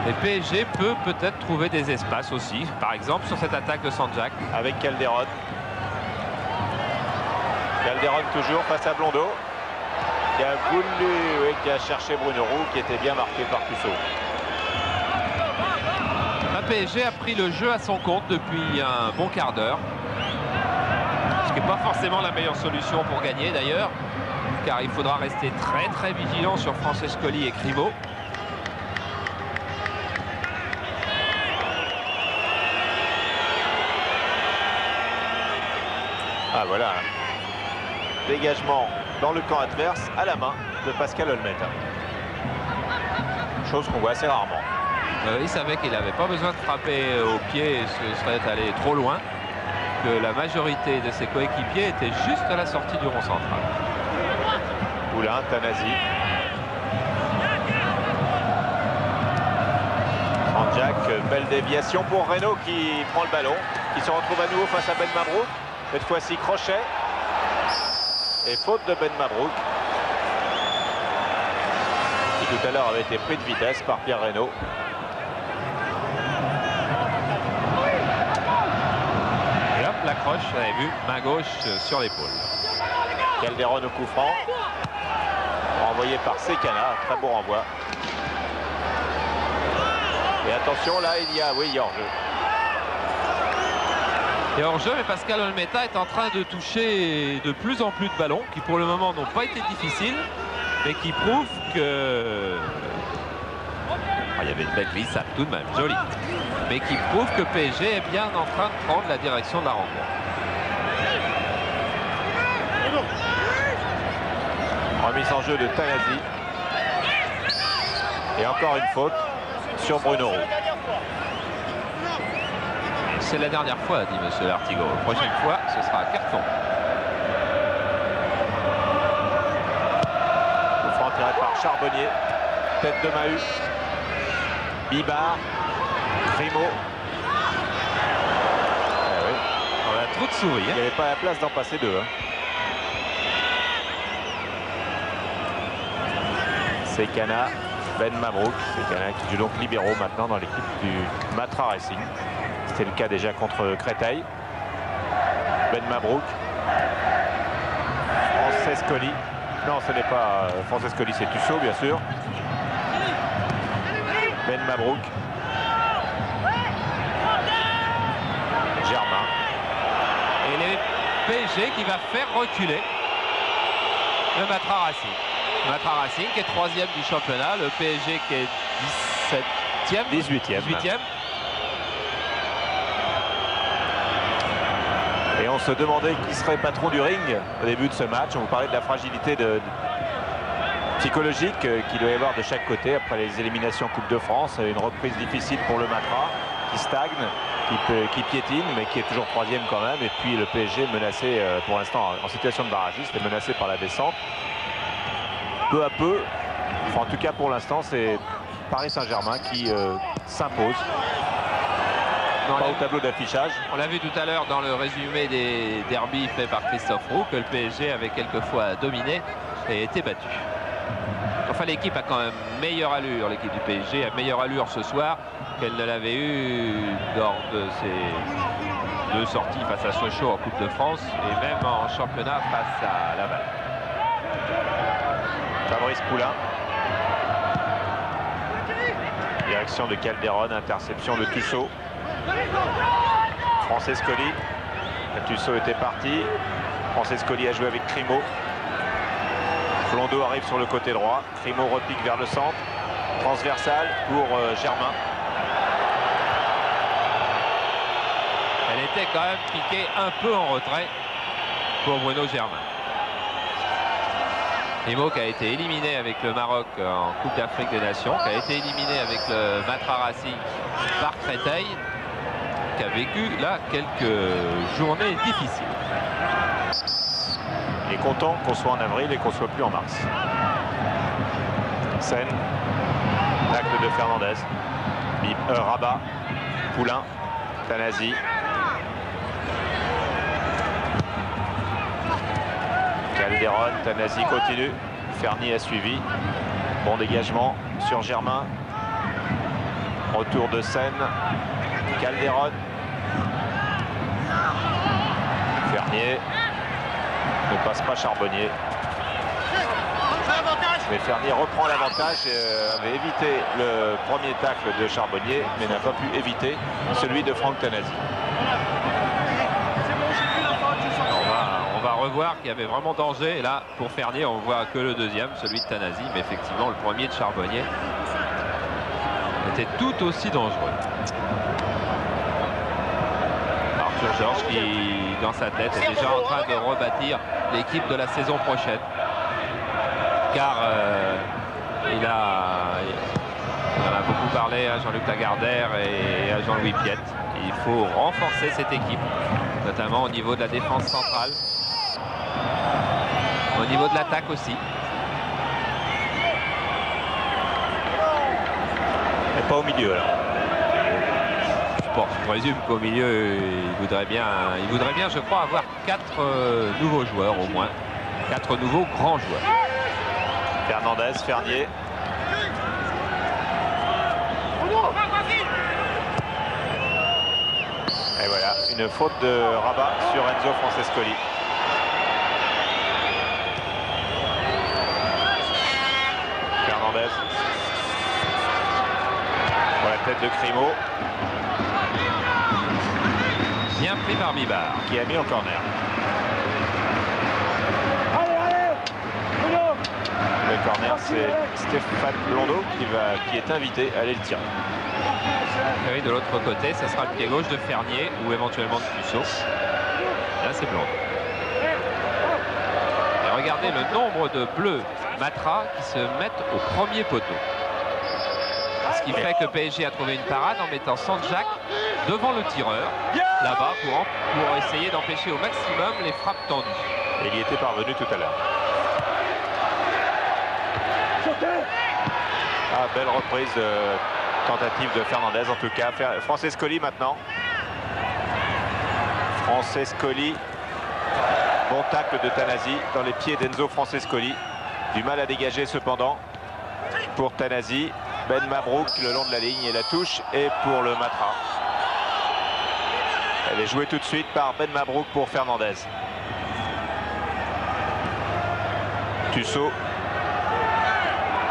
Et PSG peut peut-être trouver des espaces aussi, par exemple sur cette attaque de Sanjak. Avec Calderon. Calderon toujours face à Blondeau. Qui a voulu, oui, qui a cherché Bruno Roux, qui était bien marqué par Tussaud. Le PSG a pris le jeu à son compte depuis un bon quart d'heure. Ce qui n'est pas forcément la meilleure solution pour gagner d'ailleurs. Car il faudra rester très très vigilant sur Francescoli et Grimaud. Ah voilà. Dégagement dans le camp adverse à la main de Pascal Olmeta. Chose qu'on voit assez rarement. Il savait qu'il n'avait pas besoin de frapper au pied et ce serait allé trop loin. Que la majorité de ses coéquipiers étaient juste à la sortie du rond central. Poulain, Tanasi. Sanjak, belle déviation pour Reynaud qui prend le ballon, qui se retrouve à nouveau face à Ben Mabrouk. Cette fois-ci crochet. Et faute de Ben Mabrouk. Qui tout à l'heure avait été pris de vitesse par Pierre Reynaud. Et hop, l'accroche, vous avez vu, main gauche sur l'épaule. Calderon au coup franc. Renvoyé par Sekana, très beau renvoi. Et attention, là, il y a hors-jeu. Et hors-jeu, mais Pascal Olmeta est en train de toucher de plus en plus de ballons, qui pour le moment n'ont pas été difficiles, mais qui prouvent que... Oh, il y avait une belle glissade tout de même, jolie. Mais qui prouve que PSG est bien en train de prendre la direction de la rencontre. Remise en jeu de Tanasi. Et encore une faute sur Bruno Roux. C'est la dernière fois, dit monsieur Lartigot. La prochaine fois, ce sera un carton. Coup franc tiré par Charbonnier. Tête de Mahut. Bibard. Grimaud. Eh oui. On a trop de souris. Il n'y avait pas la place d'en passer deux. Sekana, Ben Mabrouk. Sekana qui joue donc libéraux maintenant dans l'équipe du Matra Racing. C'était le cas déjà contre Créteil. Ben Mabrouk. Francescoli. Non, ce n'est pas Francescoli, c'est Tussaud, bien sûr. Ben Mabrouk. Germain. Et les PSG qui va faire reculer le Matra Racing. Le Matra Racing qui est 3e du championnat. Le PSG qui est 17e. 18e. Et on se demandait qui serait patron du ring au début de ce match. On vous parlait de la fragilité psychologique qu'il doit y avoir de chaque côté après les éliminations Coupe de France. Une reprise difficile pour le Matra qui stagne, qui piétine, mais qui est toujours 3e quand même. Et puis le PSG menacé pour l'instant en situation de barragiste et menacé par la descente. Peu à peu, enfin, en tout cas pour l'instant, c'est Paris Saint-Germain qui s'impose Pas au tableau d'affichage. On l'a vu tout à l'heure dans le résumé des derbies fait par Christophe Roux, que le PSG avait quelquefois dominé et été battu. Enfin, l'équipe a quand même meilleure allure, l'équipe du PSG a meilleure allure ce soir qu'elle ne l'avait eu lors de ses 2 sorties face à Sochaux en Coupe de France et même en championnat face à Laval. Fabrice Poulain. Direction de Calderon, interception de Tussaud. Francescoli. Tussaud était parti. Francescoli a joué avec Crimo. Blondeau arrive sur le côté droit. Crimo repique vers le centre. Transversal pour Germain. Elle était quand même piquée un peu en retrait pour Bruno Germain. Crimo qui a été éliminé avec le Maroc en Coupe d'Afrique des Nations, qui a été éliminé avec le Matra Racing par Créteil, qui a vécu là quelques journées difficiles. Il est content qu'on soit en avril et qu'on soit plus en mars. Seine, tacle de Fernandez, Rabat, Poulain, Tanasi. Calderon, Tanasi continue, Ferny a suivi. Bon dégagement sur Germain. Retour de Seine, Calderon. Fernier ne passe pas Charbonnier. Mais Fernier reprend l'avantage et avait évité le premier tacle de Charbonnier, mais n'a pas pu éviter celui de Franck Tanasi. On va revoir qu'il y avait vraiment danger. Et là, pour Fernier, on voit que le deuxième, celui de Tanasi. Mais effectivement, le premier de Charbonnier était tout aussi dangereux. Arthur Georges qui, dans sa tête, est déjà en train de rebâtir l'équipe de la saison prochaine. Car il en a beaucoup parlé à Jean-Luc Lagardère et à Jean-Louis Piette. Il faut renforcer cette équipe, notamment au niveau de la défense centrale, au niveau de l'attaque aussi. Et pas au milieu alors. Bon, je présume qu'au milieu, il voudrait bien, je crois, avoir 4 nouveaux joueurs au moins. 4 nouveaux grands joueurs. Fernandez, Fernier. Et voilà, une faute de Rabat sur Enzo Francescoli. Fernandez. Pour la tête de Crimo. Bien pris par Bibar. Qui a mis en corner. Le corner, c'est Stéphane Blondeau qui est invité à aller le tirer. Et de l'autre côté, ce sera le pied gauche de Fernier ou éventuellement de Tussaud. Là, c'est Blondeau. Et regardez le nombre de bleus Matra qui se mettent au premier poteau. Ce qui fait que PSG a trouvé une parade en mettant Sanjak devant le tireur, là-bas, pour essayer d'empêcher au maximum les frappes tendues. Et il y était parvenu tout à l'heure. Ah, belle reprise, tentative de Fernandez en tout cas. Francescoli maintenant. Francescoli. Bon tacle de Tanasi dans les pieds d'Enzo Francescoli. Du mal à dégager cependant pour Tanasi. Ben Mabrouk le long de la ligne et la touche est pour le Matra. Elle est jouée tout de suite par Ben Mabrouk pour Fernandez. Tussaud.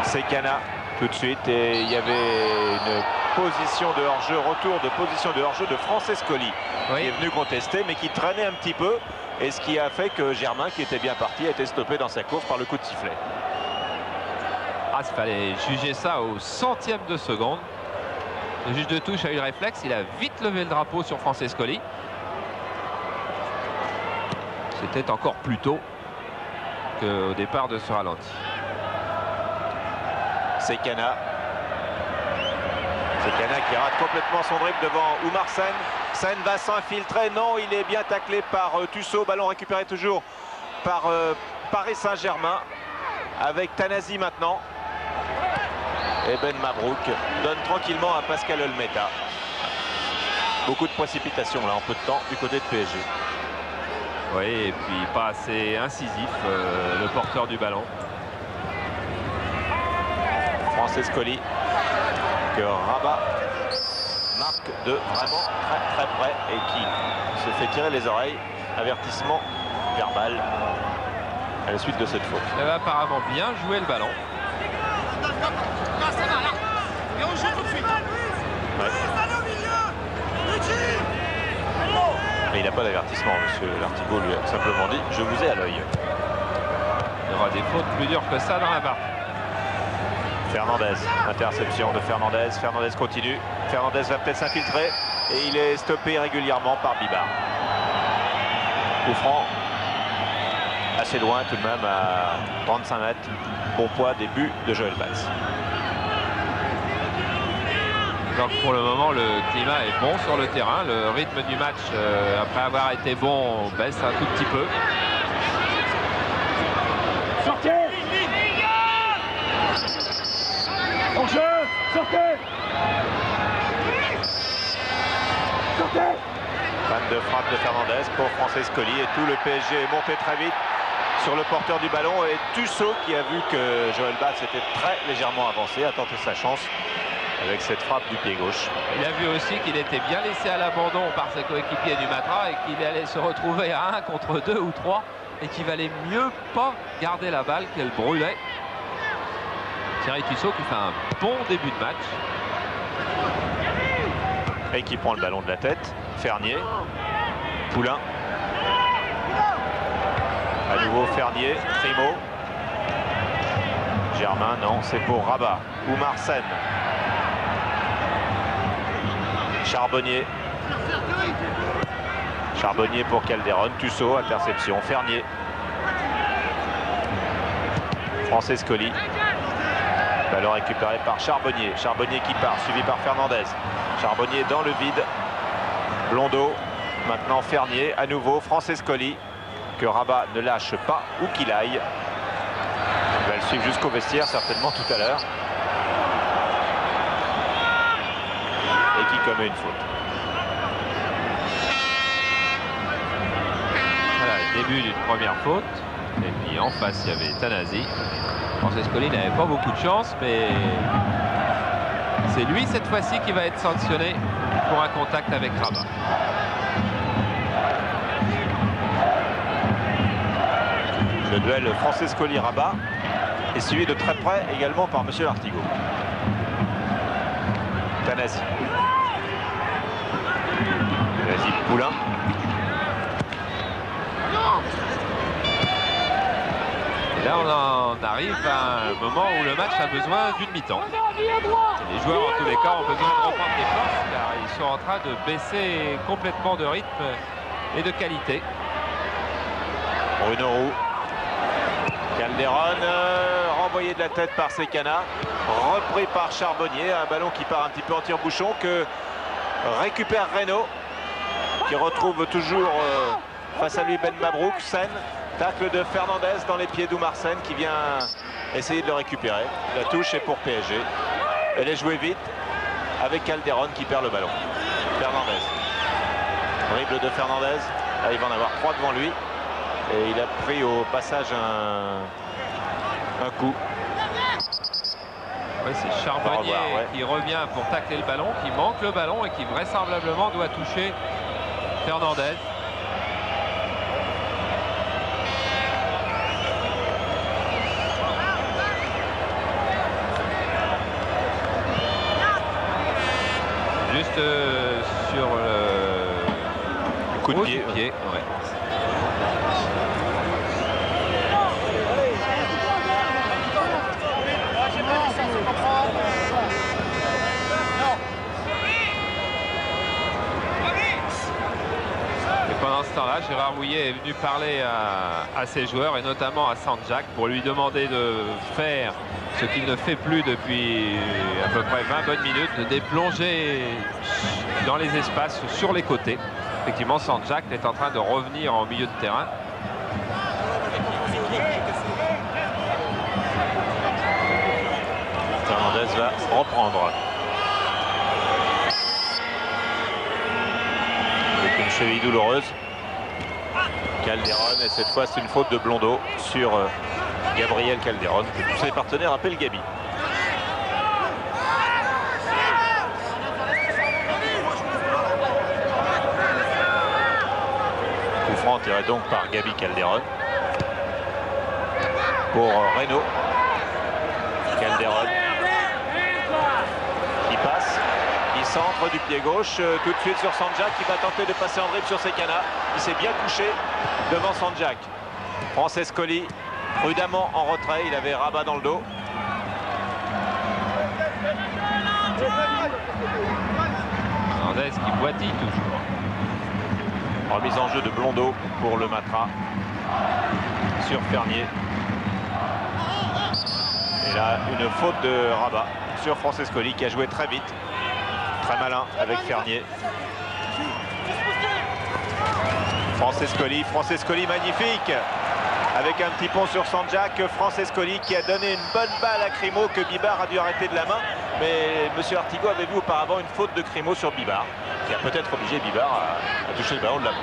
Sekana tout de suite et il y avait une position de hors-jeu, retour de position de hors-jeu de Francescoli qui est venu contester mais qui traînait un petit peu et ce qui a fait que Germain qui était bien parti a été stoppé dans sa course par le coup de sifflet. Ah, il fallait juger ça au centième de seconde. Le juge de touche a eu le réflexe, il a vite levé le drapeau sur Francescoli. C'était encore plus tôt qu'au départ de ce ralenti. Sekana qui rate complètement son dribble devant Oumar Sène. Sène va s'infiltrer. Non, il est bien taclé par Tussaud. Ballon récupéré toujours par Paris Saint-Germain. Avec Tanasi maintenant. Et Ben Mabrouk donne tranquillement à Pascal Olmeta. Beaucoup de précipitations là en peu de temps du côté de PSG. Oui, et puis pas assez incisif le porteur du ballon. Francescoli que Rabat marque de vraiment très près et qui se fait tirer les oreilles. Avertissement verbal à la suite de cette faute. Il avait apparemment bien joué le ballon. Ouais. Mais il n'a pas d'avertissement, monsieur Lartigot lui a simplement dit je vous ai à l'œil. Il y aura des fautes plus dures que ça dans la barre. Fernandez, interception de Fernandez. Fernandez continue. Fernandez va peut-être s'infiltrer et il est stoppé régulièrement par Bibar. Coup franc, assez loin tout de même à 35 mètres. Bon poids, début de Joël Batz. Donc pour le moment, le climat est bon sur le terrain. Le rythme du match, après avoir été bon, baisse un tout petit peu. Sortez! En jeu! Sortez! Sortez! Fan de frappe de Fernandez pour Francescoli et tout le PSG est monté très vite sur le porteur du ballon et Tussaud qui a vu que Joël Batz était très légèrement avancé a tenté sa chance avec cette frappe du pied gauche. Il a vu aussi qu'il était bien laissé à l'abandon par ses coéquipiers du Matra et qu'il allait se retrouver à 1 contre 2 ou 3 et qu'il valait mieux pas garder la balle qu'elle brûlait. Thierry Tussaud qui fait un bon début de match. Et qui prend le ballon de la tête. Fernier. Poulain. À nouveau Fernier. Primo. Germain, non, c'est pour Rabat. Oumar Sène. Charbonnier. Charbonnier pour Calderon. Tussaud, interception. Fernier. Francescoli. Ballon récupéré par Charbonnier. Charbonnier qui part, suivi par Fernandez. Charbonnier dans le vide. Blondeau. Maintenant Fernier. À nouveau Francescoli. Que Rabat ne lâche pas où qu'il aille. Il va le suivre jusqu'au vestiaire certainement tout à l'heure. Et qui commet une faute. Voilà, le début d'une première faute. Et puis en face, il y avait Tanasi. Francescoli n'avait pas beaucoup de chance, mais c'est lui cette fois-ci qui va être sanctionné pour un contact avec Rabat. Le duel Francescoli-Rabat est suivi de très près également par monsieur Lartigot. Tanasi. Tanasi Poulain. Et là, on en arrive à un moment où le match a besoin d'une mi-temps. Les joueurs, en tous les cas, ont besoin de reprendre des forces car ils sont en train de baisser complètement de rythme et de qualité. Bruno Roux. Calderon, renvoyé de la tête par Sekana, repris par Charbonnier, un ballon qui part un petit peu en tire-bouchon que récupère Reynaud, qui retrouve toujours face à lui Ben Mabrouk. Sène, tacle de Fernandez dans les pieds d'Oumar Sène qui vient essayer de le récupérer. La touche est pour PSG. Elle est jouée vite avec Calderon qui perd le ballon. Fernandez. Dribble de Fernandez. Là, il va en avoir 3 devant lui. Et il a pris au passage un coup. Ouais, c'est Charbonnier qui revient pour tacler le ballon, qui manque le ballon et qui vraisemblablement doit toucher Fernandez. Juste sur le coup de pied. Ouais. Pendant ce temps-là, Gérard Houllier est venu parler à ses joueurs et notamment à Sanjak pour lui demander de faire ce qu'il ne fait plus depuis à peu près 20 bonnes minutes, des plongées dans les espaces sur les côtés. Effectivement, Sanjak est en train de revenir en milieu de terrain. Fernandez va reprendre. cheville douloureuse. Calderon, et cette fois c'est une faute de Blondeau sur Gabriel Calderon, que tous ses partenaires appellent Gabi. Coup franc tiré donc par Gabi Calderon. Pour Reynaud. Calderon qui passe. Il centre du pied gauche tout de suite sur Sanjak qui va tenter de passer en dribble sur Sekana. Il s'est bien couché devant Sanjak. Francescoli prudemment en retrait. Il avait Rabat dans le dos. Hernandez qui boitille toujours. Remise en jeu de Blondeau pour le Matra sur Fernier. Et là, une faute de Rabat sur Francescoli qui a joué très vite. Très malin avec Fernier. Francescoli magnifique. Avec un petit pont sur Sanjak. Francescoli qui a donné une bonne balle à Crimo que Bibar a dû arrêter de la main. Mais M. Artigo avait vu auparavant une faute de Crimo sur Bibar, qui a peut-être obligé Bibar à toucher le ballon de la main.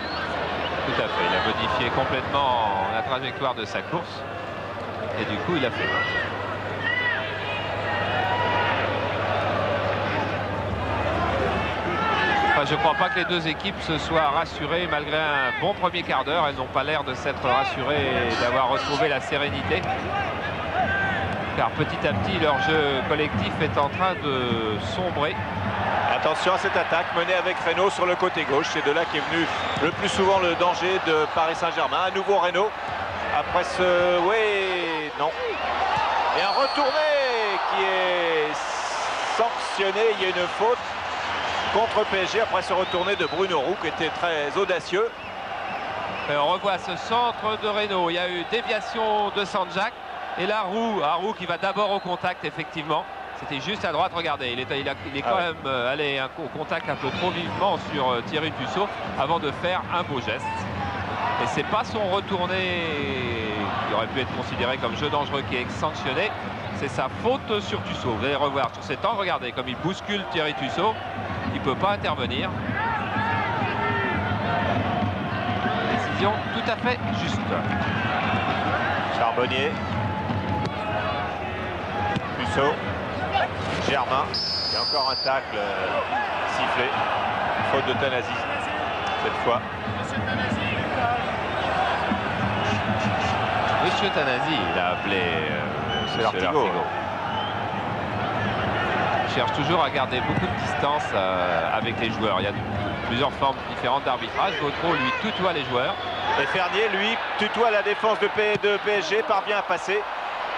Tout à fait, il a modifié complètement la trajectoire de sa course. Et du coup, il a fait. Enfin, je ne crois pas que les deux équipes se soient rassurées malgré un bon premier quart d'heure. Elles n'ont pas l'air de s'être rassurées et d'avoir retrouvé la sérénité. Car petit à petit, leur jeu collectif est en train de sombrer. Attention à cette attaque menée avec Reynaud sur le côté gauche. C'est de là qu'est venu le plus souvent le danger de Paris Saint-Germain. À nouveau Reynaud. Après ce... Oui, non. Et un retourné qui est sanctionné. Il y a une faute contre PSG après ce retourné de Bruno Roux qui était très audacieux. Et on revoit ce centre de Reynaud. Il y a eu déviation de Sanjak. Et là, Roux qui va d'abord au contact, effectivement. C'était juste à droite, regardez. Il est quand même allé au contact un peu trop vivement sur Thierry Tussaud avant de faire un beau geste. Et c'est pas son retourné qui aurait pu être considéré comme jeu dangereux qui est sanctionné. C'est sa faute sur Tussaud. Vous allez revoir sur cet angle, regardez comme il bouscule Thierry Tussaud. Il ne peut pas intervenir. Décision tout à fait juste. Charbonnier. Tussaud. Germain. Il y a encore un tacle sifflé. Faute de Tanasi cette fois. Monsieur Tanasi, il a appelé Monsieur Lartigot. Il cherche toujours à garder beaucoup de distance avec les joueurs. Il y a plusieurs formes différentes d'arbitrage. Gautreau, lui, tutoie les joueurs. Et Fernier, lui, tutoie la défense de PSG, parvient à passer.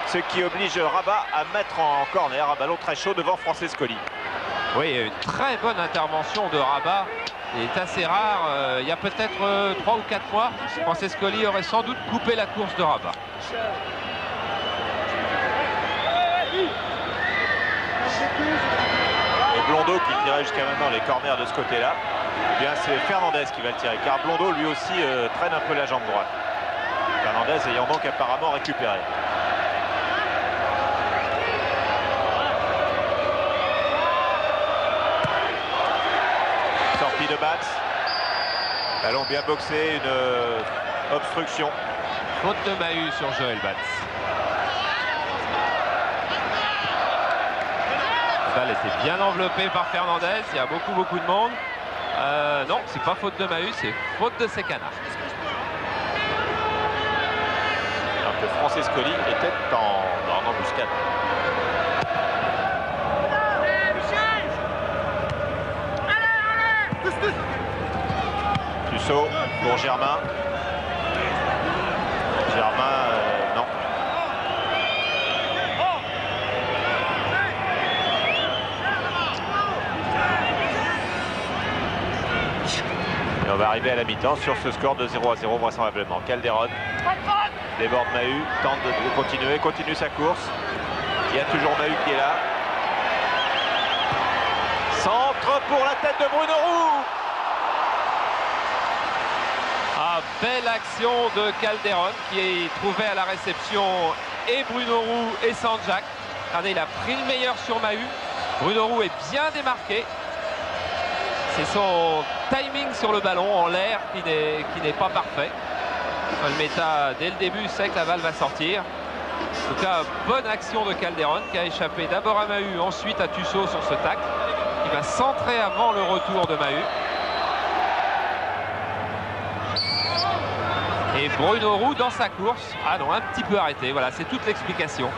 Ce qui oblige Rabat à mettre en corner un ballon très chaud devant Francescoli. Oui, il y a une très bonne intervention de Rabat. Il est assez rare. Il y a peut-être 3 ou 4 mois, Francescoli aurait sans doute coupé la course de Rabat. Et Blondeau qui tirait jusqu'à maintenant les corners de ce côté-là. Eh bien, c'est Fernandez qui va le tirer, car Blondeau lui aussi traîne un peu la jambe droite. Fernandez ayant donc apparemment récupéré. Sortie de Batz. Ballon bien boxé, une obstruction. Faute de Mahut sur Joël Batz. La balle était bien enveloppée par Fernandez. Il y a beaucoup de monde. Non, c'est pas faute de Mahut, c'est faute de Sekana. Alors que Francescoli était en embuscade. Tussaud pour Germain. Germain, non. Et on va arriver à la mi-temps sur ce score de 0-0 vraisemblablement. Calderon déborde Mahut, tente de continue sa course. Il y a toujours Mahut qui est là. Centre pour la tête de Bruno Roux. Ah, belle action de Calderon qui trouvait à la réception et Bruno Roux et Sanjak. Regardez, il a pris le meilleur sur Mahut. Bruno Roux est bien démarqué. c'est son timing sur le ballon en l'air qui n'est pas parfait. Olmeta, dès le début, sait que la balle va sortir. En tout cas, bonne action de Calderon qui a échappé d'abord à Mahut, ensuite à Tussaud sur ce tacle. Il va centrer avant le retour de Mahut. Et Bruno Roux dans sa course. Ah non, un petit peu arrêté. Voilà, c'est toute l'explication.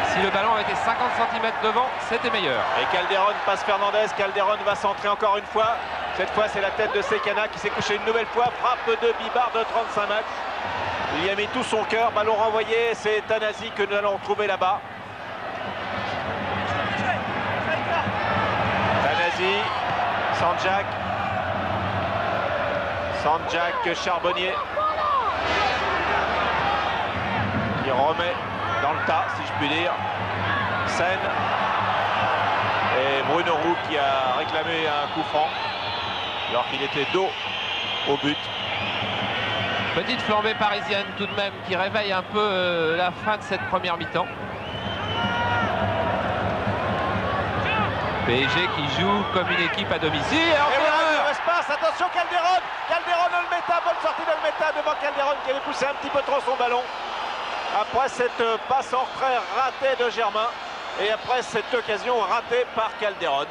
Si le ballon avait été 50 cm devant, c'était meilleur. Et Calderon passe Fernandez. Calderon va centrer encore une fois. Cette fois, c'est la tête de Sekana qui s'est couché une nouvelle fois. Frappe de Bibar de 35 mètres. Il y a mis tout son cœur. Ballon renvoyé. C'est Tanasi que nous allons trouver là-bas. Tanasi, Sanjak. Sanjak, Charbonnier. Il remet dans le tas, si je puis dire. Sen. Et Bruno Roux qui a réclamé un coup franc alors qu'il était dos au but. Petite flambée parisienne tout de même qui réveille un peu la fin de cette première mi-temps. PSG qui joue comme une équipe à domicile. Et voilà, le espace, attention Calderon. Calderon, Olmeta, bonne sortie d'Olmeta devant Calderon qui avait poussé un petit peu trop son ballon. Après cette passe en retrait ratée de Germain et après cette occasion ratée par Calderon.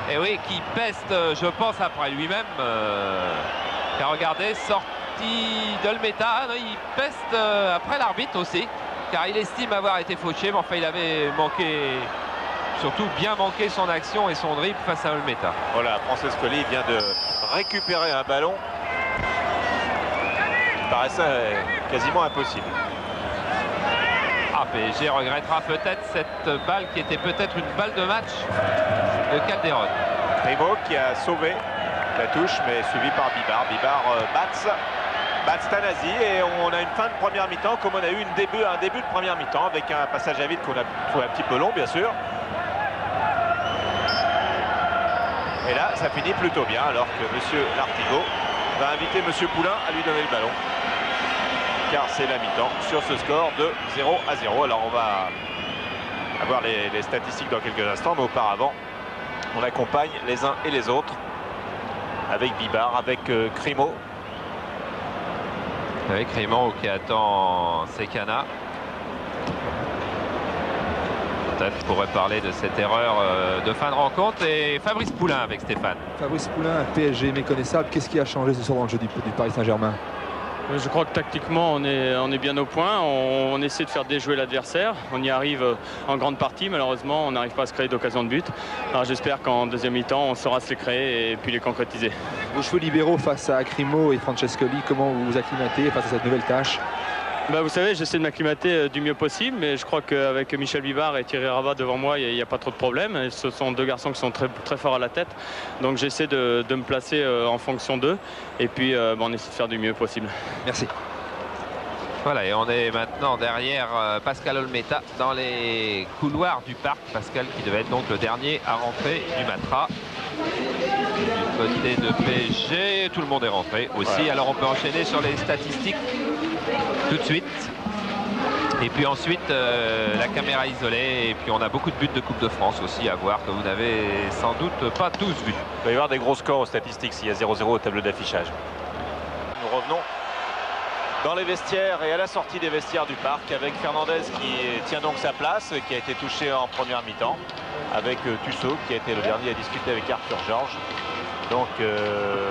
Et oui, qui peste, je pense, après lui-même. Car regardez, sortie d'Olmeta, il peste après l'arbitre aussi, car il estime avoir été fauché, mais enfin il avait manqué, surtout bien manqué son action et son dribble face à Olmeta. Voilà, Francescoli vient de récupérer un ballon qui paraissait quasiment impossible. Ah, PSG regrettera peut-être cette balle qui était peut-être une balle de match de Calderon. Primo qui a sauvé la touche, mais suivi par Bibar. Bibar bats Tanasi et on a une fin de première mi-temps comme on a eu un début de première mi-temps avec un passage à vide qu'on a trouvé un petit peu long, bien sûr. Et là, ça finit plutôt bien alors que M. Lartigot va inviter M. Poulain à lui donner le ballon. Car c'est la mi-temps sur ce score de 0-0. Alors on va avoir les statistiques dans quelques instants, mais auparavant, on accompagne les uns et les autres avec Bibar, avec Crimo. Avec Crimo qui attend Sekana. Peut-être pourrait parler de cette erreur de fin de rencontre. Et Fabrice Poulain avec Stéphane. Fabrice Poulain, un PSG méconnaissable. Qu'est-ce qui a changé ce soir dans le jeu du Paris Saint-Germain? Je crois que tactiquement on est bien au point, on essaie de faire déjouer l'adversaire, on y arrive en grande partie, malheureusement on n'arrive pas à se créer d'occasion de but. Alors j'espère qu'en deuxième mi-temps on saura se les créer et puis les concrétiser. Vos cheveux libéraux face à Crimo et Francescoli, comment vous vous acclimatez face à cette nouvelle tâche? Vous savez, j'essaie de m'acclimater du mieux possible, mais je crois qu'avec Michel Bibar et Thierry Rabat devant moi, il n'y a pas trop de problème. Ce sont deux garçons qui sont très, très forts à la tête, donc j'essaie de me placer en fonction d'eux, et puis on essaie de faire du mieux possible. Merci. Voilà, et on est maintenant derrière Pascal Olmeta dans les couloirs du parc. Pascal qui devait être donc le dernier à rentrer du Matra. Du côté de PSG, tout le monde est rentré aussi. Voilà. Alors on peut enchaîner sur les statistiques tout de suite. Et puis ensuite, la caméra isolée. Et puis on a beaucoup de buts de Coupe de France aussi à voir que vous n'avez sans doute pas tous vus. Il va y avoir des gros scores aux statistiques s'il y a 0-0 au tableau d'affichage. Nous revenons dans les vestiaires et à la sortie des vestiaires du parc avec Fernandez qui tient donc sa place, qui a été touché en première mi-temps, avec Tussaud qui a été le dernier à discuter avec Arthur Georges. Donc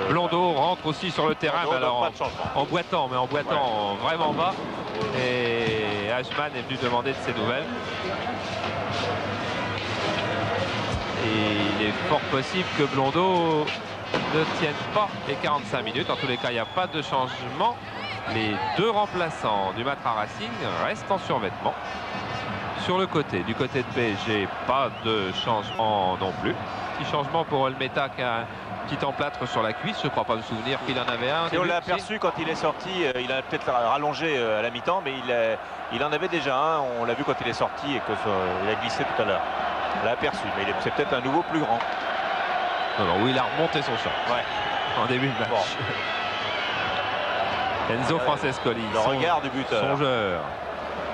Blondeau rentre aussi sur le terrain, Blondeau, alors en boitant, mais en boitant vraiment bas. Et Ashman est venu demander de ses nouvelles. Et il est fort possible que Blondeau ne tienne pas les 45 minutes. En tous les cas, il n'y a pas de changement. Les deux remplaçants du Matra Racing restent en survêtement. Sur le côté, du côté de PSG, pas de changement non plus. Petit changement pour Olmeta qui a un petit emplâtre sur la cuisse. Je ne crois pas me souvenir qu'il en avait un. Et on l'a aperçu quand il est sorti. Il a peut-être rallongé à la mi-temps, mais il en avait déjà un. On l'a vu quand il est sorti et qu'il a glissé tout à l'heure. On l'a aperçu, mais c'est peut-être un nouveau plus grand. Non, oui, il a remonté son short en début de match. Bon. Enzo Francescoli, le regard du buteur.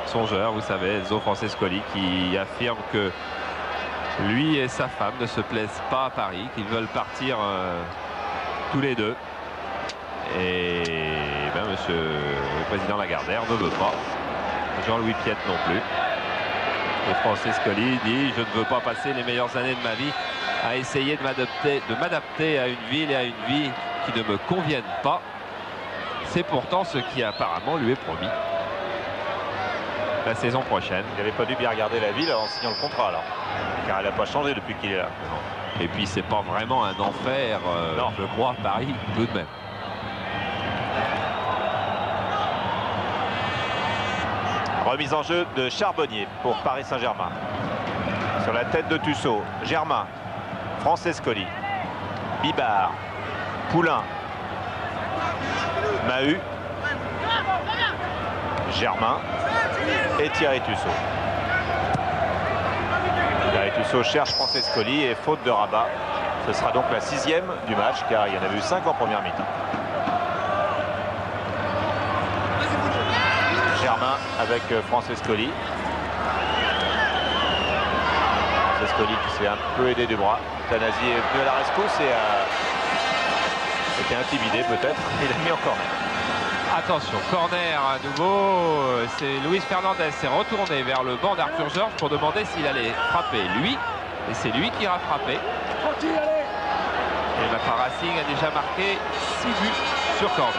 Songeur, vous savez, Enzo Francescoli qui affirme que lui et sa femme ne se plaisent pas à Paris, qu'ils veulent partir tous les deux. Et ben, monsieur le président Lagardère ne veut pas. Jean-Louis Piette non plus. Et Francescoli dit: je ne veux pas passer les meilleures années de ma vie à essayer de m'adapter à une ville et à une vie qui ne me conviennent pas. C'est pourtant ce qui apparemment lui est promis la saison prochaine. Il n'avait pas dû bien regarder la ville en signant le contrat alors, car elle n'a pas changé depuis qu'il est là. Et puis c'est pas vraiment un enfer, je crois, Paris tout de même. Remise en jeu de Charbonnier pour Paris Saint-Germain. Sur la tête de Tussaud, Germain, Francescoli, Bibard, Poulain, Mahut, Germain et Thierry Tussaud. Thierry Tussaud cherche Francescoli et faute de Rabat. Ce sera donc la 6e du match, car il y en avait eu 5 en première mi-temps. Germain avec Francescoli. Francescoli qui s'est un peu aidé du bras. Tanasi est venu à la rescousse et a été intimidé peut-être. Il a mis en corner. Attention, corner à nouveau. C'est Luis Fernandez s'est retourné vers le banc d'Arthur Georges pour demander s'il allait frapper lui. Et c'est lui qui ira frapper. Et Mappa Racing a déjà marqué 6 buts sur corner.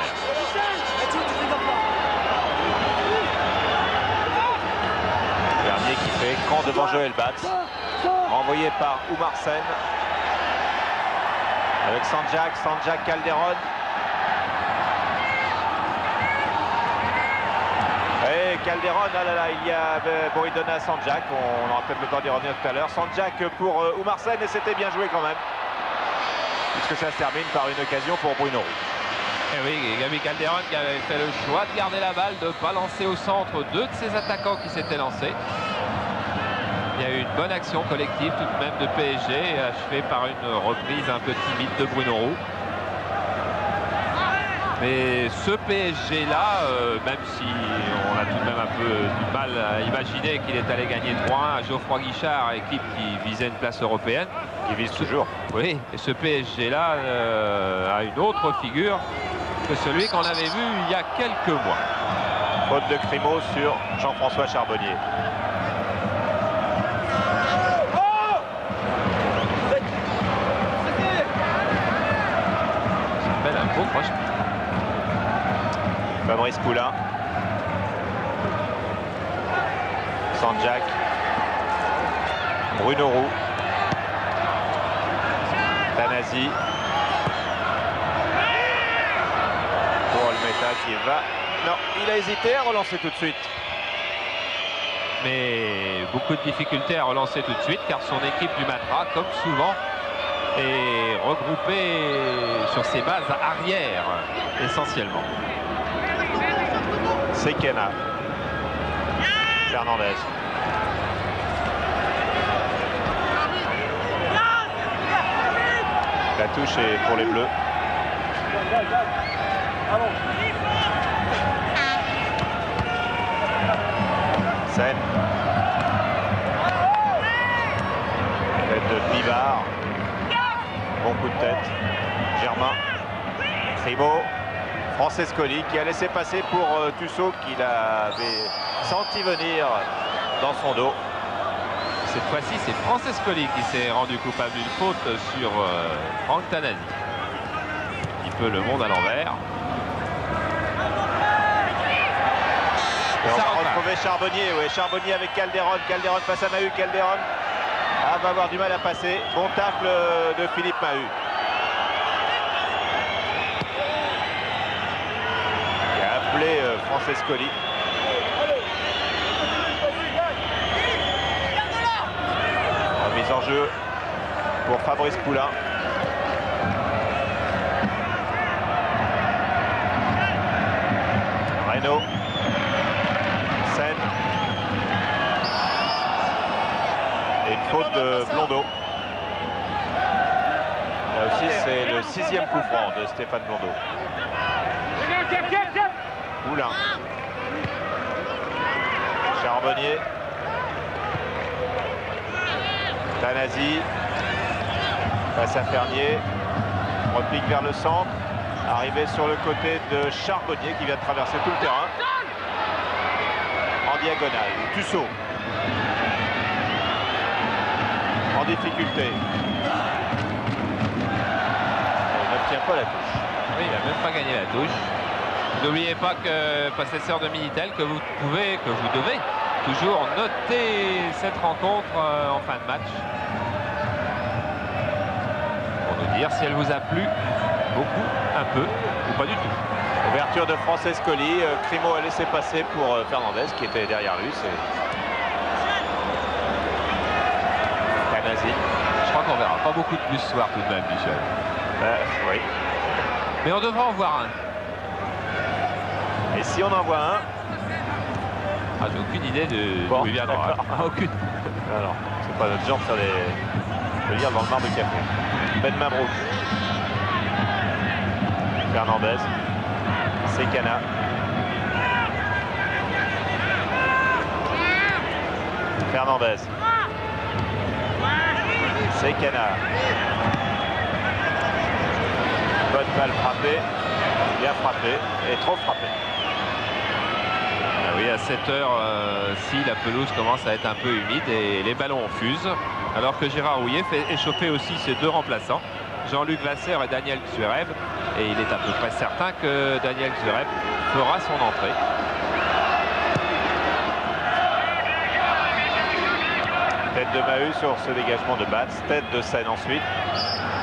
Bernier qui fait écran devant Joël Batz. Envoyé par Oumar Sen. Avec Sanjak, Calderon. Et Calderon, ah là là, il y a il donne à Sanjak. On aura peut-être le temps d'y revenir tout à l'heure. Sanjak pour Oumar Sen, et c'était bien joué quand même. Puisque ça se termine par une occasion pour Bruno Roux. Et oui, Gabi Calderon qui avait fait le choix de garder la balle, de ne pas lancer au centre deux de ses attaquants qui s'étaient lancés. Il y a eu une bonne action collective tout de même de PSG, achevée par une reprise un peu timide de Bruno Roux. Mais ce PSG-là, même si on a tout de même un peu du mal à imaginer qu'il est allé gagner 3-1 à Geoffroy Guichard, équipe qui visait une place européenne. Qui vise toujours. Oui, et ce PSG-là a une autre figure que celui qu'on avait vu il y a quelques mois. Faute de Crimo sur Jean-François Charbonnier. C'est une belle info, franchement. Fabrice Poulain. Sanjak. Bruno Roux. Tanasi. Pour Olmeta qui va. Non, il a hésité à relancer tout de suite. Mais beaucoup de difficultés à relancer tout de suite car son équipe du Matra, comme souvent, est regroupée sur ses bases arrière essentiellement. C'est Kena. Fernandez. La touche est pour les Bleus. Sen. Tête de Bivard. Bon coup de tête. Germain. Crimo. Francescoli qui a laissé passer pour Tussaud qui l'avait senti venir dans son dos. Cette fois-ci, c'est Francescoli qui s'est rendu coupable d'une faute sur Franck Tanasi. Un petit peu le monde à l'envers. Et on va retrouver Charbonnier, oui, Charbonnier avec Calderon. Calderon face à Mahut. Calderon va avoir du mal à passer. Bon tacle de Philippe Mahut. Qui a appelé Francescoli. Remise en jeu pour Fabrice Poulain. Reynaud. Sen. Et une faute de Blondeau. Là aussi, c'est le 6e coup franc de Stéphane Blondeau. Poulain. Charbonnier. Tanasi face à Fernier. Repique vers le centre. Arrivé sur le côté de Charbonnier qui vient de traverser tout le terrain. En diagonale. Tussaud. En difficulté. Il n'obtient pas la touche. Oui, il n'a même pas gagné la touche. N'oubliez pas que, possesseur de Minitel, que vous devez toujours noter cette rencontre en fin de match. Pour nous dire si elle vous a plu, beaucoup, un peu, ou pas du tout. Ouverture de Francescoli. Crimo a laissé passer pour Fernandez qui était derrière lui. Tanasi. Je crois qu'on verra pas beaucoup de plus ce soir tout de même, Michel. Oui. Mais on devrait en voir un. Et si on en voit un? Ah, j'ai aucune idée de Bon, d'où il viendra. Ah, aucune. Alors, c'est pas notre genre de faire des... Je veux dire dans le marbre de café. Ben Mabrouk. Fernandez. Sekana. Fernandez. Sekana. Bonne balle frappée. Bien frappé et trop frappé. Ah oui, à 7h-ci, la pelouse commence à être un peu humide et les ballons fusent. Alors que Gérard Rouillet fait échauffer aussi ses deux remplaçants, Jean-Luc Vasseur et Daniel Zverev. Et il est à peu près certain que Daniel Zverev fera son entrée. Tête de Mahut sur ce dégagement de Batz. Tête de Seine ensuite.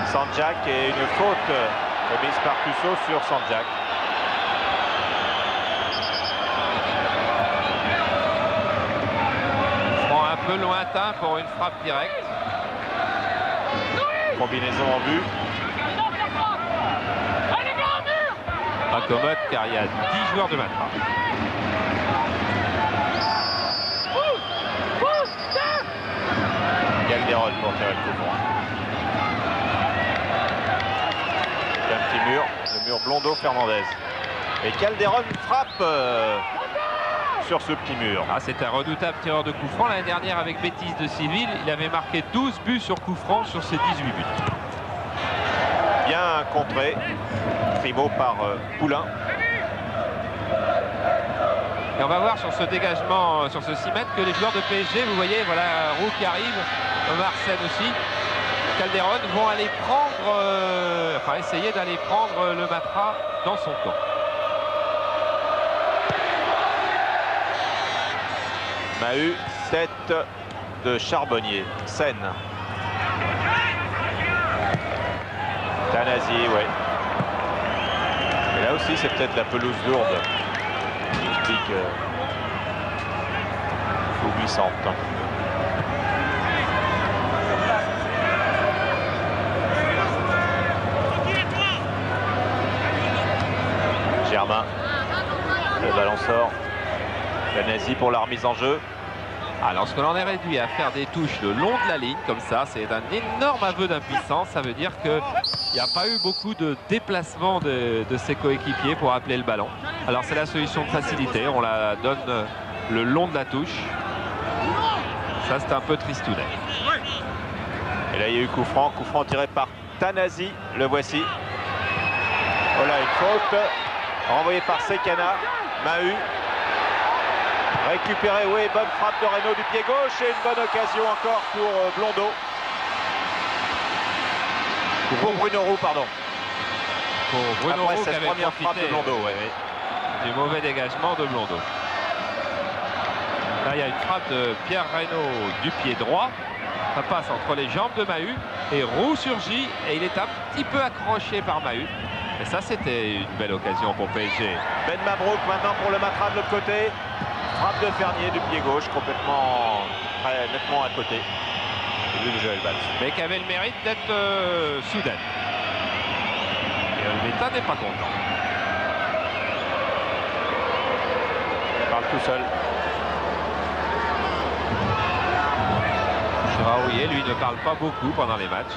Sanjak et une faute remise par Tussaud sur Sanjak. Franc un peu lointain pour une frappe directe. Combinaison en vue. Pas commode car il y a 10 joueurs de Matra. Calderon pour faire le coup franc. Un petit mur, le mur Blondeau-Fernandez. Et Calderon frappe sur ce petit mur. Ah, c'est un redoutable tireur de coup franc. L'année dernière avec Betis de Séville, il avait marqué 12 buts sur coup franc sur ses 18 buts. Bien contré. Crimo par Poulain. Et on va voir sur ce dégagement, sur ce 6 mètres, que les joueurs de PSG, vous voyez, voilà, Roux qui arrive, Marcel aussi, Calderon vont aller prendre, enfin essayer d'aller prendre le Matra dans son camp. Mahut, tête de Charbonnier. Seine. Tanasi, ouais. Et là aussi, c'est peut-être la pelouse lourde qui explique ou glissante. Germain. Le ballon sort. Tanasi pour la remise en jeu. Alors, ce que l'on est réduit à faire des touches le long de la ligne, comme ça, c'est un énorme aveu d'impuissance. Ça veut dire qu'il n'y a pas eu beaucoup de déplacement de ses coéquipiers pour appeler le ballon. Alors, c'est la solution de facilité. On la donne le long de la touche. Ça, c'est un peu tristounet. Et là, il y a eu coup franc tiré par Tanasi. Le voici. Voilà, une faute. Renvoyé par Sekana. Mahut. Récupéré, oui, bonne frappe de Reynaud du pied gauche et une bonne occasion encore pour Blondeau. Pour Bruno Roux, pardon. Pour Bruno Après Roux cette qui avait première frappe de Blondeau, ouais. du mauvais dégagement de Blondeau. Là, il y a une frappe de Pierre Reynaud du pied droit. Ça passe entre les jambes de Mahut et Roux surgit et il est un petit peu accroché par Mahut. Et ça, c'était une belle occasion pour PSG. Ben Mabrouk maintenant pour le Matra de l'autre côté. Frappe de Fernier du pied gauche, complètement, très nettement à côté. C'est lui de Joël Batz. Mais qui avait le mérite d'être soudaine. Et Olmeta n'est pas content. Il parle tout seul. Gérard Rouillet, lui, ne parle pas beaucoup pendant les matchs.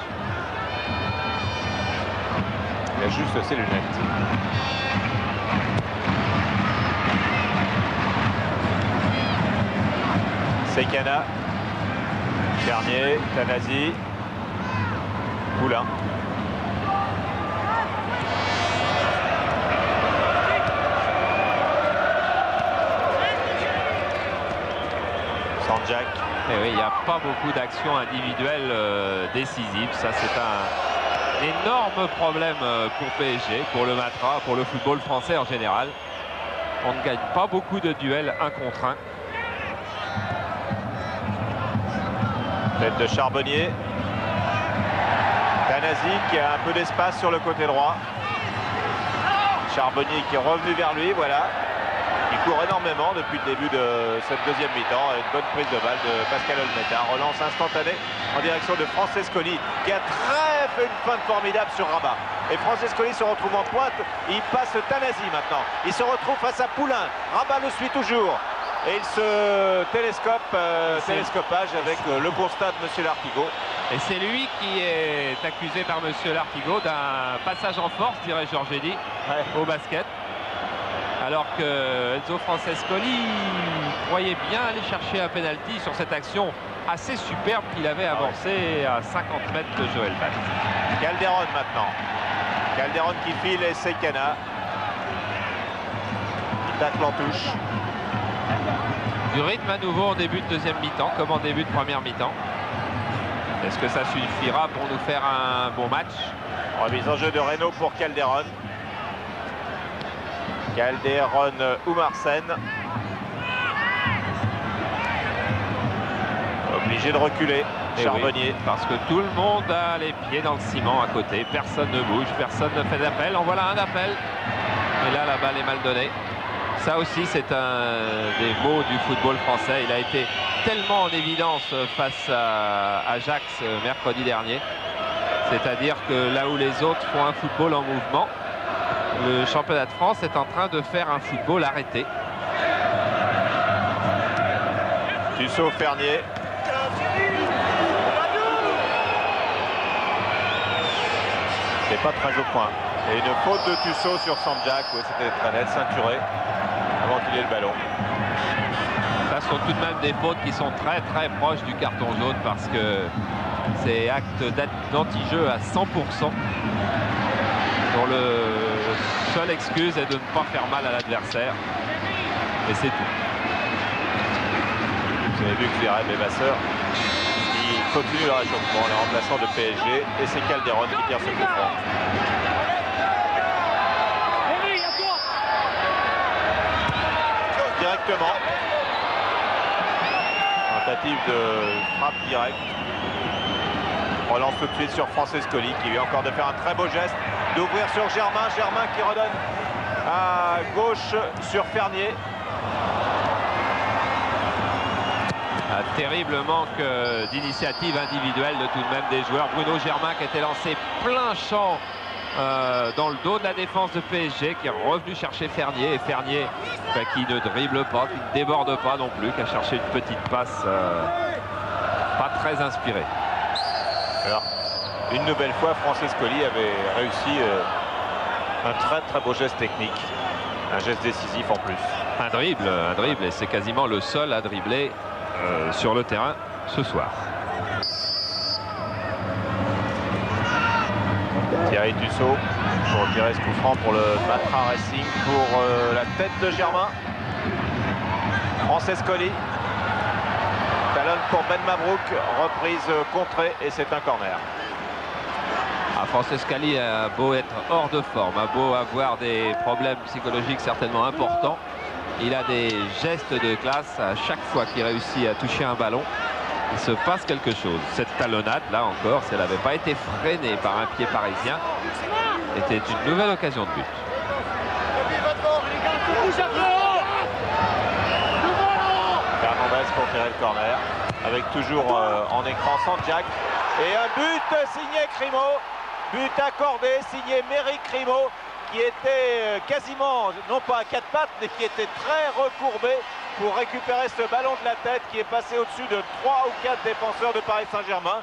Il ajuste ses lunettes. Sekana. Fernier, Tanasi, Poulain. Sanjak. Et oui, il n'y a pas beaucoup d'actions individuelles décisives. Ça, c'est un énorme problème pour PSG, pour le Matra, pour le football français en général. On ne gagne pas beaucoup de duels 1 contre 1. Tête de Charbonnier. Tanasi qui a un peu d'espace sur le côté droit. Charbonnier qui est revenu vers lui, voilà. Il court énormément depuis le début de cette deuxième mi-temps. Une bonne prise de balle de Pascal Olmeta. Relance instantanée en direction de Francescoli qui a fait une feinte formidable sur Rabat. Et Francescoli se retrouve en pointe. Il passe Tanasi maintenant. Il se retrouve face à Poulain. Rabat le suit toujours. Et il se télescopage avec le constat de M. Lartigot. Et c'est lui qui est accusé par M. Lartigot d'un passage en force, dirait Georges Eddy, au basket. Alors que Enzo Francescoli croyait bien aller chercher un penalty sur cette action assez superbe qu'il avait avancée à 50 mètres de Joël Bast. Calderon maintenant. Calderon qui file et Sekena. Il tacle en touche. Du rythme à nouveau en début de deuxième mi-temps, comme en début de première mi-temps. Est-ce que ça suffira pour nous faire un bon match? Remise en jeu de Reynaud pour Calderon. Calderon Oumarsen. Obligé de reculer. Charbonnier. Oui, parce que tout le monde a les pieds dans le ciment à côté. Personne ne bouge, personne ne fait d'appel. En voilà un appel. Et là, la balle est mal donnée. Ça aussi, c'est un des maux du football français. Il a été tellement en évidence face à Ajax mercredi dernier. C'est-à-dire que là où les autres font un football en mouvement, le championnat de France est en train de faire un football arrêté. Tussaud, Fernier. C'est pas très au point. Et une faute de Tussaud sur Sanjak. Oui, c'était très net, ceinturé avant qu'il ait le ballon. Ça sont tout de même des fautes qui sont très très proches du carton jaune parce que c'est acte d'anti-jeu à 100%. Dont le seule excuse est de ne pas faire mal à l'adversaire. Et c'est tout. Vous avez vu que Zverev et Vasseur, il continue le réchauffement, le remplaçant de PSG. Et c'est Calderon qui tire ce coup franc. Directement. Tentative de frappe directe. Relance tout de suite sur Francescoli qui vient encore de faire un très beau geste, d'ouvrir sur Germain. Germain qui redonne à gauche sur Fernier. Un terrible manque d'initiative individuelle de tout de même des joueurs. Bruno Germain qui était lancé plein champ dans le dos de la défense de PSG, qui est revenu chercher Fernier. Et Fernier qui ne dribble pas, qui ne déborde pas non plus, qui a cherché une petite passe pas très inspirée. Alors, une nouvelle fois, Francescoli avait réussi un très très beau geste technique. Un geste décisif en plus. Un dribble, et c'est quasiment le seul à dribbler sur le terrain ce soir. Thierry Tussaud pour tirer ce coup franc pour le Matra Racing, pour la tête de Germain. Francescoli. Talon pour Ben Mabrouk, reprise contrée et c'est un corner. Francescoli a beau être hors de forme, a beau avoir des problèmes psychologiques certainement importants, il a des gestes de classe à chaque fois qu'il réussit à toucher un ballon. Il se passe quelque chose. Cette talonnade, là encore, si elle n'avait pas été freinée par un pied parisien, était une nouvelle occasion de but. Fernandez pour tirer le corner, avec toujours en écran Sanjak. Et un but signé Crimo, but accordé, signé Méric Crimo, qui était quasiment, non pas à quatre pattes, mais qui était très recourbé pour récupérer ce ballon de la tête qui est passé au-dessus de 3 ou 4 défenseurs de Paris Saint-Germain,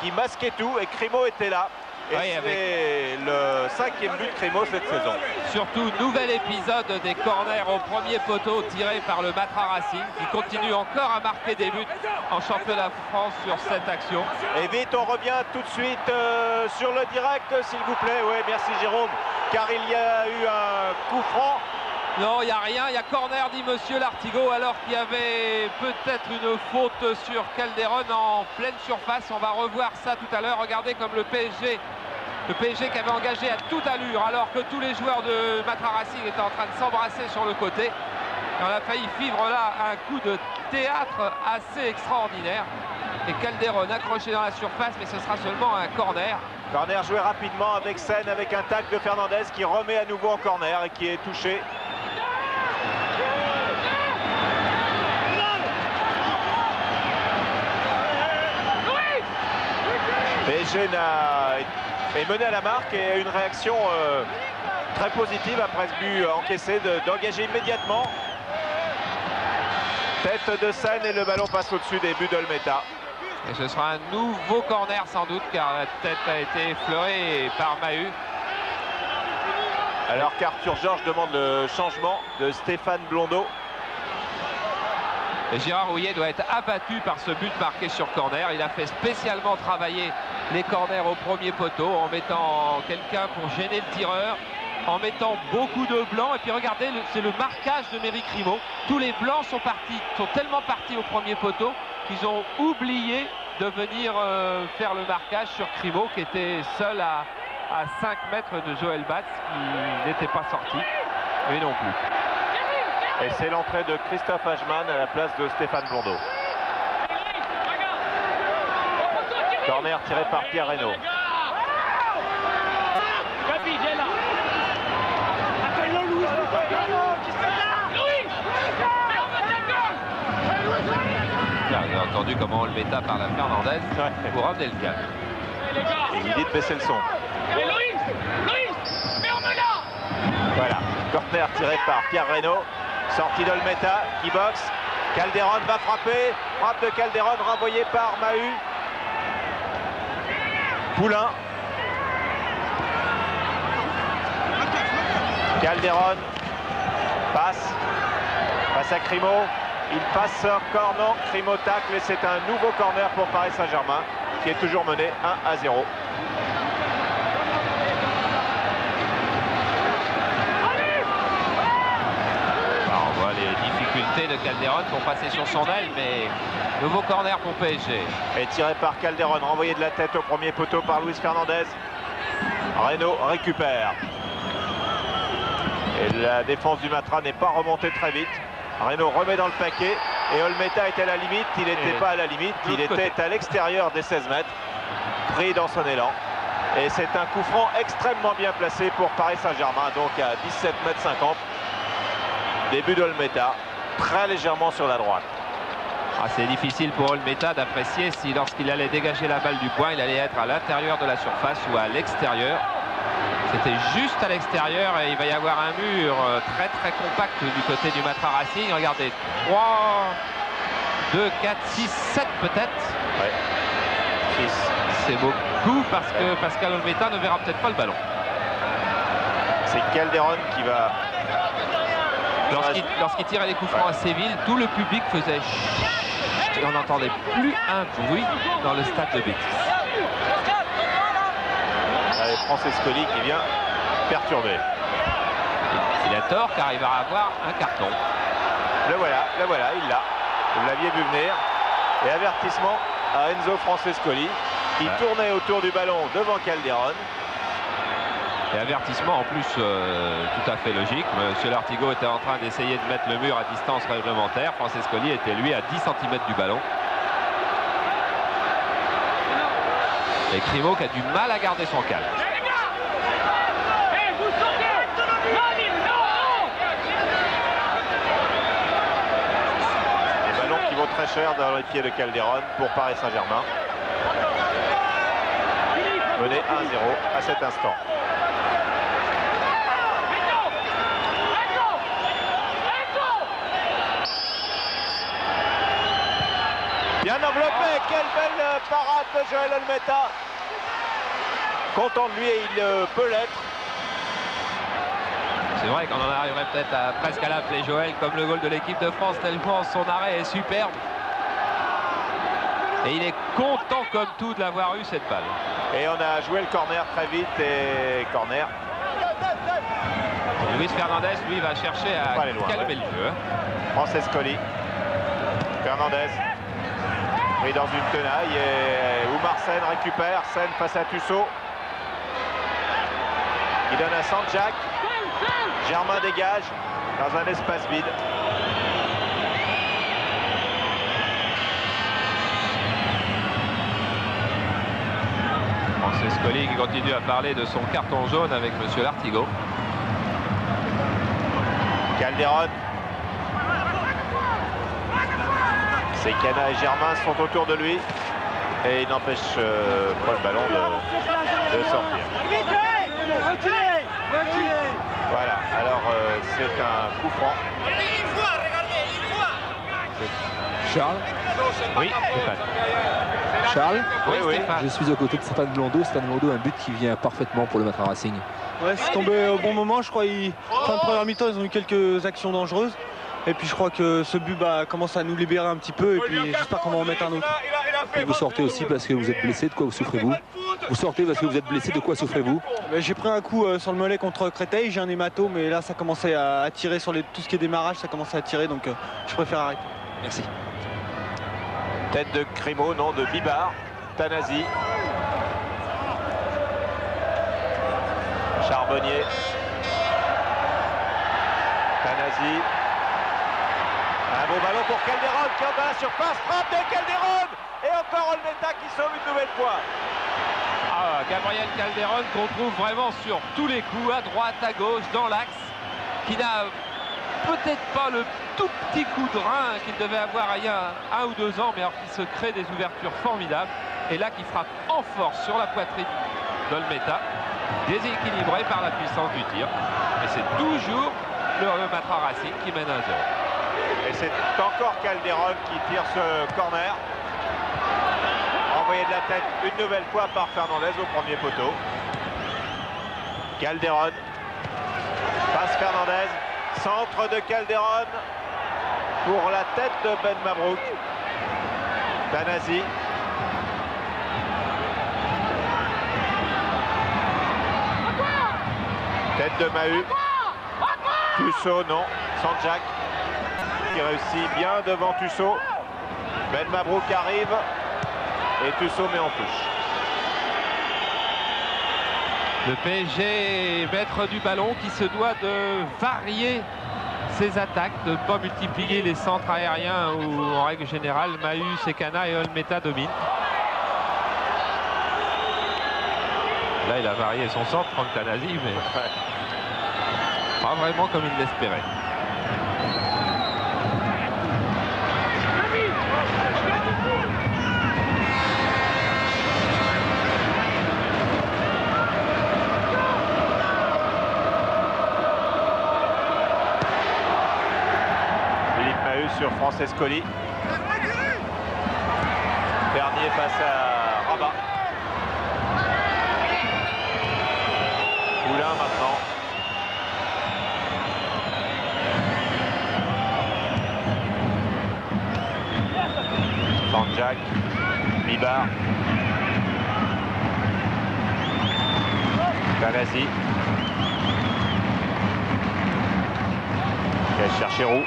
qui masquaient tout, et Crimo était là. Et Oui, c'est le 5e but de Crimo cette saison. Surtout, nouvel épisode des corners au premier poteau tiré par le Matra Racing qui continue encore à marquer des buts en championnat de France sur cette action. Et vite, on revient tout de suite sur le direct, s'il vous plaît. Oui, merci Jérôme, car il y a eu un coup franc. Non, il n'y a rien, il y a corner, dit Monsieur Lartigot, alors qu'il y avait peut-être une faute sur Calderon en pleine surface. On va revoir ça tout à l'heure. Regardez comme le PSG qui avait engagé à toute allure, alors que tous les joueurs de Matra Racing étaient en train de s'embrasser sur le côté. Et on a failli vivre là un coup de théâtre assez extraordinaire. Et Calderon accroché dans la surface, mais ce sera seulement un corner. Corner joué rapidement avec Sen, avec un tacle de Fernandez qui remet à nouveau en corner et qui est touché. PSG est mené à la marque et a une réaction très positive après ce but encaissé d'engager immédiatement. Tête de Sen et le ballon passe au-dessus des buts d'Olmeta. Et ce sera un nouveau corner sans doute car la tête a été effleurée par Mahut. Alors qu'Arthur Georges demande le changement de Stéphane Blondeau. Et Gérard Rouillet doit être abattu par ce but marqué sur corner. Il a fait spécialement travailler les corners au premier poteau en mettant quelqu'un pour gêner le tireur, en mettant beaucoup de blancs. Et puis regardez, c'est le marquage de Méry Crimo. Tous les blancs sont tellement partis au premier poteau qu'ils ont oublié de venir faire le marquage sur Crimo qui était seul à 5 mètres de Joël Batz qui n'était pas sorti, mais non plus. Et c'est l'entrée de Christophe Hagman à la place de Stéphane Blondeau. Corner tiré par Pierre Reynaud. Vous avez entendu comment on le méta par la Fernandez pour ramener le calme. Et il dit de baisser le son. Voilà, corner tiré par Pierre Reynaud. Sortie d'Olmeta qui boxe. Calderon va frapper. Frappe de Calderon renvoyée par Mahut. Poulain. Calderon passe à Crimo. Il passe encore, non, Crimo tacle et c'est un nouveau corner pour Paris Saint-Germain qui est toujours mené 1-0. On voit les difficultés de Calderon pour passer sur son aile, mais nouveau corner pour PSG. Et tiré par Calderon, renvoyé de la tête au premier poteau par Luis Fernandez. Reynaud récupère. Et la défense du Matra n'est pas remontée très vite. Reynaud remet dans le paquet et Olmeta est à la limite. Il n'était pas à la limite, il était à l'extérieur des 16 mètres, pris dans son élan. Et c'est un coup franc extrêmement bien placé pour Paris Saint-Germain, donc à 17 mètres 50. Début d'Olmeta, très légèrement sur la droite. C'est difficile pour Olmeta d'apprécier si lorsqu'il allait dégager la balle du point, il allait être à l'intérieur de la surface ou à l'extérieur. C'était juste à l'extérieur et il va y avoir un mur très très compact du côté du Matra Racing. Regardez, 3, 2, 4, 6, 7 peut-être. Ouais. 6. C'est beaucoup parce que Pascal Olmeta ne verra peut-être pas le ballon. C'est Calderon qui va... Lorsqu'il tirait les coups francs à Séville, tout le public faisait chut et on n'entendait plus un bruit dans le stade de Betis. Allez, Francescoli qui vient perturber. Il a tort car il va avoir un carton. Le voilà, il l'a. Vous l'aviez vu venir. Et avertissement à Enzo Francescoli qui tournait autour du ballon devant Calderon. Et avertissement en plus tout à fait logique. Monsieur Lartigot était en train d'essayer de mettre le mur à distance réglementaire. Francescoli était lui à 10 cm du ballon. Et Crimo qui a du mal à garder son calme. Des ballons qui vont très cher dans les pieds de Calderon pour Paris Saint-Germain. Mené 1-0 à cet instant. Bien enveloppé, quelle belle parade de Joël Olmeta. content de lui et il peut l'être. C'est vrai qu'on en arriverait peut-être presque à l'appeler Joël comme le goal de l'équipe de France tellement son arrêt est superbe. Et il est content comme tout de l'avoir eu cette balle. Et on a joué le corner très vite et corner. Luis Fernandez, lui, va chercher à calmer le jeu. Francescoli. Fernandez. Pris dans une tenaille et Oumar Sène récupère. Sène face à Tussaud. Il donne à Sanjak. Germain dégage dans un espace vide. Francescoli qui continue à parler de son carton jaune avec monsieur Lartigot. Calderon. Sekana et Germain sont autour de lui et il n'empêche pas le ballon de sortir. Voilà, alors c'est un coup franc. Charles. Oui, Stéphane. Charles, Oui, Stéphane. je suis aux côtés de Stéphane Blondeau. Stéphane Blondeau, un but qui vient parfaitement pour le Matra Racing. Ouais, c'est tombé au bon moment. Je crois fin de première mi-temps, ils ont eu quelques actions dangereuses. Et puis je crois que ce but commence à nous libérer un petit peu. Et puis j'espère qu'on va en mettre un autre. Et vous sortez aussi parce que vous êtes blessé. De quoi vous souffrez-vous? Vous sortez parce que vous êtes blessé. De quoi souffrez-vous? J'ai pris un coup sur le mollet contre Créteil. J'ai un hématome. Et là, ça commençait à tirer sur tout ce qui est démarrage. Ça commençait à tirer. Donc je préfère arrêter. Merci. Tête de Crimo, non, de Bibar. Tanasi. Charbonnier. Tanasi. Un beau ballon pour Calderon qui est dans la surface. Frappe de Calderon. Et encore Olmeta qui sauve une nouvelle fois. Gabriel Calderon qu'on trouve vraiment sur tous les coups, à droite, à gauche, dans l'axe, qui n'a peut-être pas le tout petit coup de rein qu'il devait avoir il y a 1 ou 2 ans, mais alors qui se crée des ouvertures formidables. Et là qui frappe en force sur la poitrine d'Olmeta, déséquilibré par la puissance du tir. Mais c'est toujours le Matra Racing qui mène 1-0. Et c'est encore Calderon qui tire ce corner. Envoyé de la tête une nouvelle fois par Fernandez au premier poteau. Calderon. Passe Fernandez. Centre de Calderon pour la tête de Ben Mabrouk. Tanasi. Tête de Mahut. Tussaud, non. Sanjak qui réussit bien devant Tussaud. Ben Mabrouk arrive et Tussaud met en touche. Le PSG est maître du ballon qui se doit de varier ses attaques, de ne pas multiplier les centres aériens où en règle générale Mahut, Sekana et Olmeta dominent. Là il a varié son centre, Franck Tanasi, mais pas vraiment comme il l'espérait. Sur Francescoli. Dernier face à Rabat. Moulin maintenant. Sanjak. Bibar. Tanasi. Il va chercher Roux.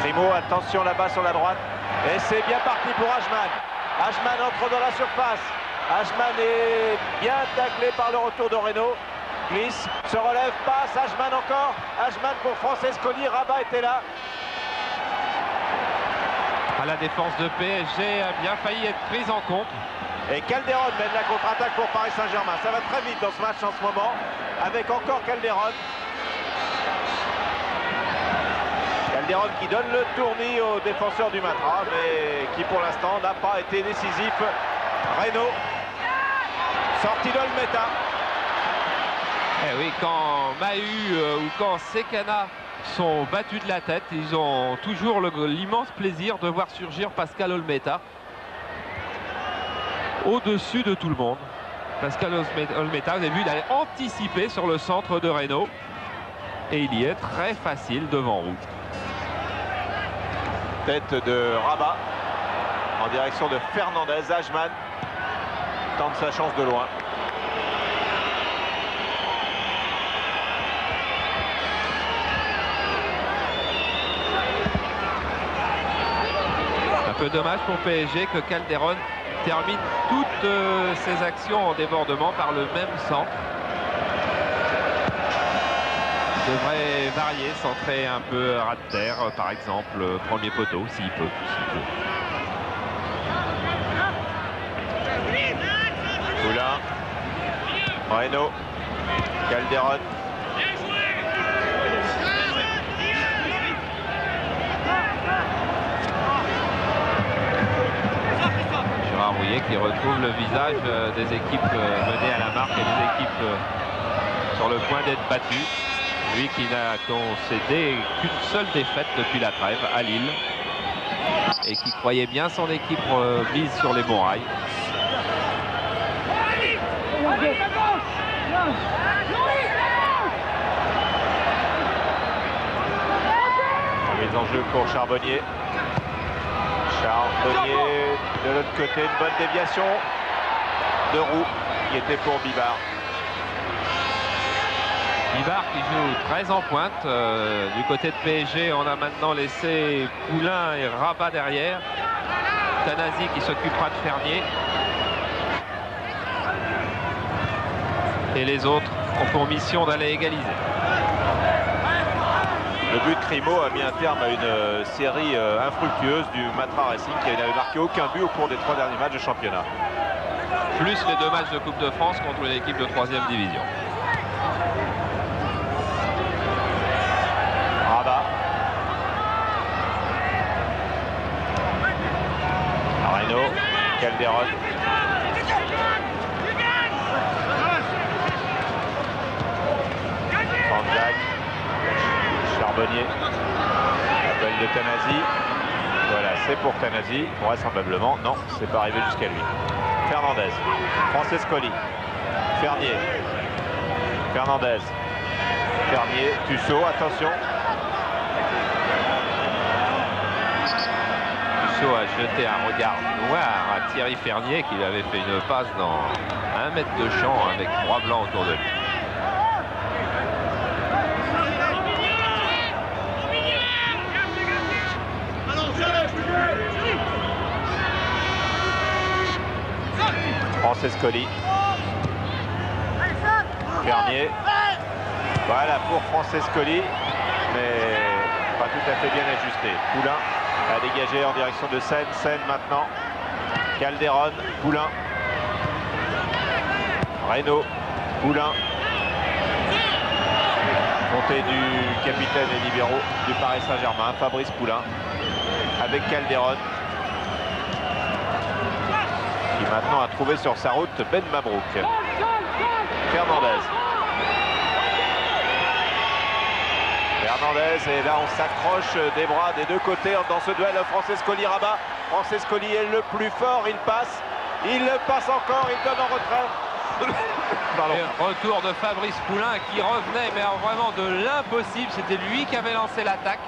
Crimo, attention là-bas sur la droite. Et c'est bien parti pour Ajman. Ajman entre dans la surface. Ajman est bien taclé par le retour de Reynaud. Glisse, se relève, passe. Ajman encore. Ajman pour Francescoli. Rabat était là. La défense de PSG a bien failli être prise en compte. Et Calderon mène la contre-attaque pour Paris Saint-Germain. Ça va très vite dans ce match en ce moment. Avec encore Calderon. Calderon qui donne le tournis au défenseur du Matra, mais qui pour l'instant n'a pas été décisif. Reynaud, sortie d'Olmeta. Eh oui, quand Mahut ou quand Sekana sont battus de la tête, ils ont toujours l'immense plaisir de voir surgir Pascal Olmeta. au-dessus de tout le monde. Pascal Olmeta, vous avez vu, il a anticipé sur le centre de Reynaud. Et il y est très facile devant roue. Tête de Rabat en direction de Fernandez. Ajman tente sa chance de loin. Un peu dommage pour PSG que Calderon termine toutes ses actions en débordement par le même centre. Il devrait varier, centrer un peu ras de terre, par exemple, premier poteau, s'il peut. Poulain, Reynaud, Calderon. Rouillet qui retrouve le visage des équipes menées à la marque et des équipes sur le point d'être battues. Lui qui n'a concédé qu'une seule défaite depuis la trêve à Lille et qui croyait bien son équipe mise sur les bons rails. Mise en jeu pour Charbonnier. Charbonnier de l'autre côté, une bonne déviation de Roux qui était pour Bibard. Bibard qui joue très en pointe. Du côté de PSG, on a maintenant laissé Poulain et Rabat derrière. Tanasi qui s'occupera de Fernier. Et les autres ont pour mission d'aller égaliser. Le but de Crimo a mis un terme à une série infructueuse du Matra Racing qui n'avait marqué aucun but au cours des 3 derniers matchs de championnat. Plus les 2 matchs de Coupe de France contre l'équipe de 3e division. Rabat. Reynaud, Calderon. Sanjak. Charbonnier. Appel de Tanasi. Voilà, c'est pour Tanasi. Vraisemblablement, non, c'est pas arrivé jusqu'à lui. Fernandez. Francescoli. Fernier. Fernandez. Fernier. Tussaud, attention. Tussaud a jeté un regard noir à Thierry Fernier qui lui avait fait une passe dans 1 mètre de champ avec 3 blancs autour de lui. Francescoli. Fernier. Voilà pour Francescoli, mais pas tout à fait bien ajusté. Poulain a dégagé en direction de Seine. Seine maintenant. Calderon, Poulain. Reynaud, Poulain. Montée du capitaine et libéraux du Paris Saint-Germain, Fabrice Poulain, avec Calderon. Qui maintenant a trouvé sur sa route Ben Mabrouk. Fernandez. Fernandez, et là on s'accroche des bras des deux côtés dans ce duel. Francescoli-Rabat. Francescoli est le plus fort, il passe encore, il donne en retrait. Retour de Fabrice Poulain qui revenait, mais vraiment de l'impossible. C'était lui qui avait lancé l'attaque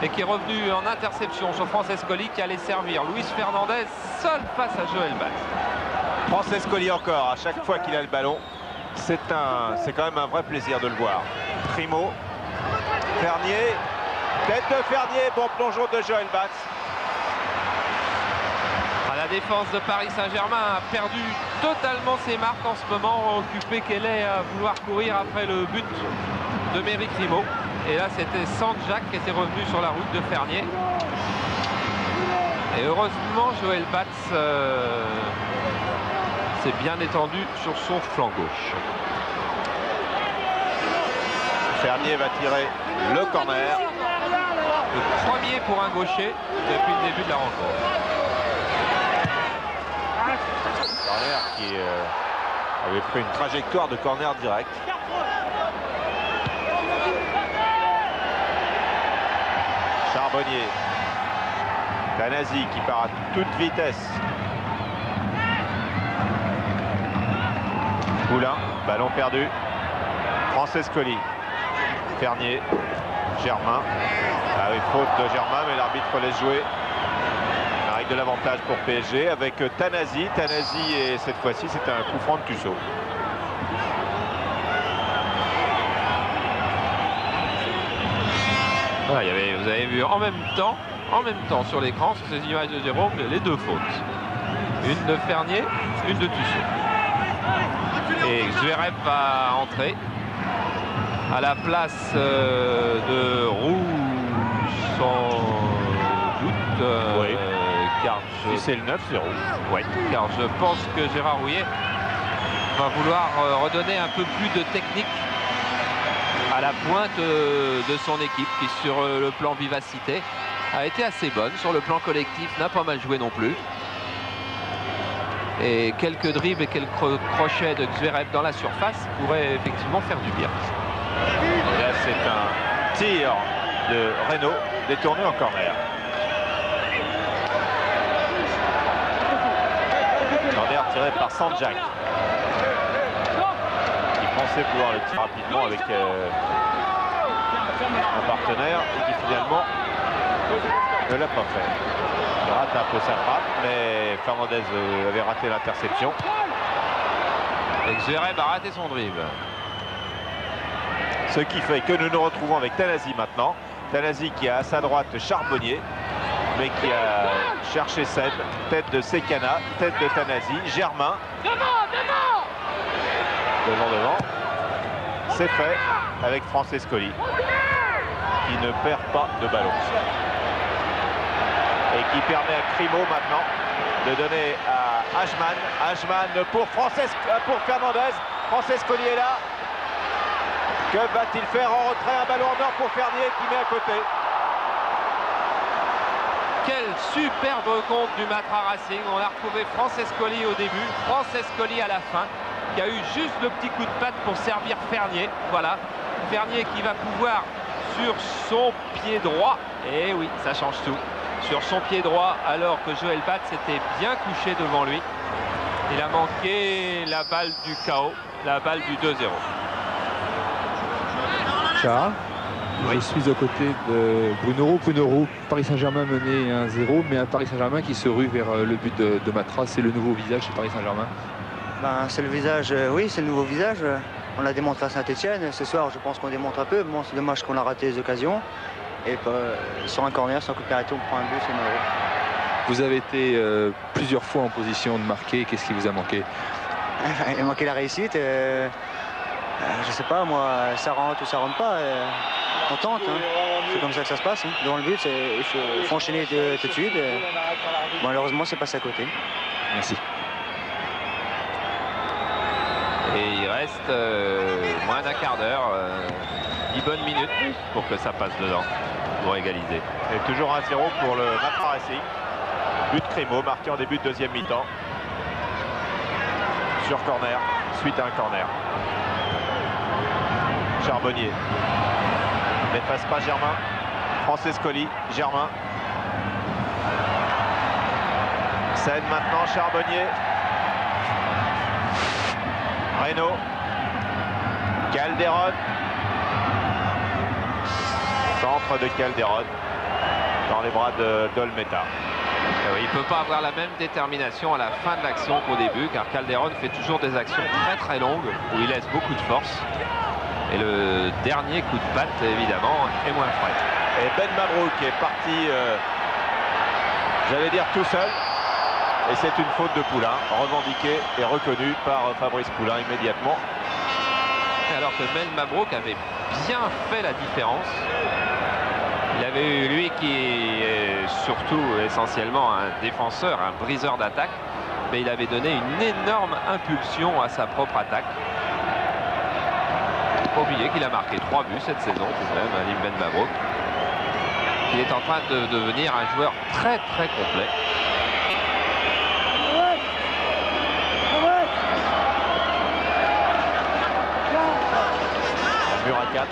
et qui est revenu en interception sur Francescoli qui allait servir Luis Fernandez seul face à Joël Batz. Francescoli encore, à chaque fois qu'il a le ballon, c'est quand même un vrai plaisir de le voir. Crimo, Fernier, tête de Fernier, bon plongeon de Joël Batz. La défense de Paris Saint-Germain a perdu totalement ses marques en ce moment, occupée qu'elle est à vouloir courir après le but de Méry Crimo. Et là, c'était Sanjak qui était revenu sur la route de Fernier. Et heureusement, Joël Batz s'est bien étendu sur son flanc gauche. Fernier va tirer le corner. Le premier pour un gaucher depuis le début de la rencontre. Corner qui avait pris une trajectoire de corner direct. Charbonnier. Tanasi qui part à toute vitesse. Poulain, ballon perdu. Francescoli, Fernier, Germain. Ah oui, faute de Germain, mais l'arbitre laisse jouer. La règle de l'avantage pour PSG avec Tanasi. Tanasi, et cette fois-ci, c'était un coup franc de Tussaud. Voilà, vous avez vu en même temps sur l'écran, sur ces images de Jérôme, les deux fautes. Une de Fernier, une de Tussaud. Et Zverev va entrer à la place de Roux, sans doute. Oui. Car c'est le 9-0. Oui, car je pense que Gérard Rouillet va vouloir redonner un peu plus de technique à la pointe de son équipe, qui sur le plan vivacité a été assez bonne. Sur le plan collectif, n'a pas mal joué non plus. Et quelques dribbles et quelques crochets de Zverev dans la surface pourraient effectivement faire du bien. Et là, c'est un tir de Reynaud détourné en corner. Corner tiré par Sanjak, qui pensait pouvoir le tirer rapidement avec un partenaire et qui finalement ne l'a pas fait. Il rate un peu sa frappe, mais Fernandez avait raté l'interception. Et Zverev a raté son dribble. Ce qui fait que nous nous retrouvons avec Tanasi maintenant. Tanasi qui a à sa droite Charbonnier, mais qui a cherché Seb. Tête de Sekana, tête de Tanasi, Germain. Devant. C'est fait avec Francescoli, qui ne perd pas de ballon. Et qui permet à Crimo maintenant de donner à Ashman. Ashman pour Fernandez. Francescoli est là. Que va-t-il faire en retrait? Un ballon en or pour Fernier qui met à côté. Quel superbe compte du Matra Racing. On a retrouvé Francescoli au début, Francescoli à la fin, qui a eu juste le petit coup de patte pour servir Fernier. Voilà, Fernier qui va pouvoir sur son pied droit, et oui, ça change tout, sur son pied droit, alors que Joël Bat s'était bien couché devant lui. Il a manqué la balle du KO, la balle du 2-0. Charles, je suis aux côtés de Bruno. Paris Saint-Germain mené 1-0, mais un Paris Saint-Germain qui se rue vers le but de Matra. C'est le nouveau visage chez Paris Saint-Germain. Ben, c'est le visage, oui, c'est le nouveau visage. On l'a démontré à Saint-Etienne. Ce soir, je pense qu'on démontre un peu. Bon, c'est dommage qu'on a raté les occasions. Et sur un corner, sur un coup de pied arrêté, on prend un but, c'est malheureux. Vous avez été plusieurs fois en position de marquer. Qu'est-ce qui vous a manqué? Il a manqué la réussite. Je sais pas, moi, ça rentre ou ça rentre pas. On tente. Hein. C'est comme ça que ça se passe. Hein. Devant le but, il faut enchaîner tout de suite. Malheureusement, c'est passé à côté. Merci. Et il reste moins d'un quart d'heure, 10 bonnes minutes pour que ça passe dedans, pour égaliser. Et toujours 1-0 pour le Matra Racing. But Crimo, marqué en début de deuxième mi-temps. Sur corner, suite à un corner. Charbonnier. N'efface pas Germain. Francescoli, Germain. Scène maintenant, Charbonnier. Reynaud. Calderon. Centre de Calderon dans les bras de Dolmeta. Oui, il ne peut pas avoir la même détermination à la fin de l'action qu'au début, car Calderon fait toujours des actions très longues où il laisse beaucoup de force. Et le dernier coup de patte, évidemment, est moins frais. Et Ben Mabrouk est parti, j'allais dire tout seul. Et c'est une faute de Poulain, revendiquée et reconnue par Fabrice Poulain immédiatement. Alors que Ben Mabrouk avait bien fait la différence. Il avait eu lui qui est surtout essentiellement un défenseur, un briseur d'attaque. Mais il avait donné une énorme impulsion à sa propre attaque. Faut pas oublier qu'il a marqué 3 buts cette saison tout de même, Ali Ben Mabrouk. Il est en train de devenir un joueur très complet. En mur à 4.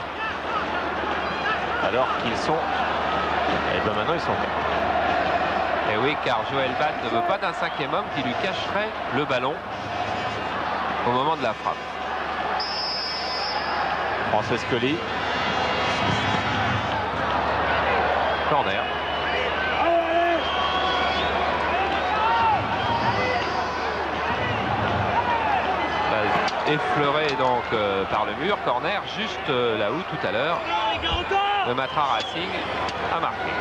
Alors qu'ils sont... Et bien maintenant ils sont... Et oui, car Joël Bat ne veut pas d'un 5e homme qui lui cacherait le ballon au moment de la frappe. Francescoli. Corner. Effleuré donc par le mur. Corner juste là où tout à l'heure le Matra Racing a marqué.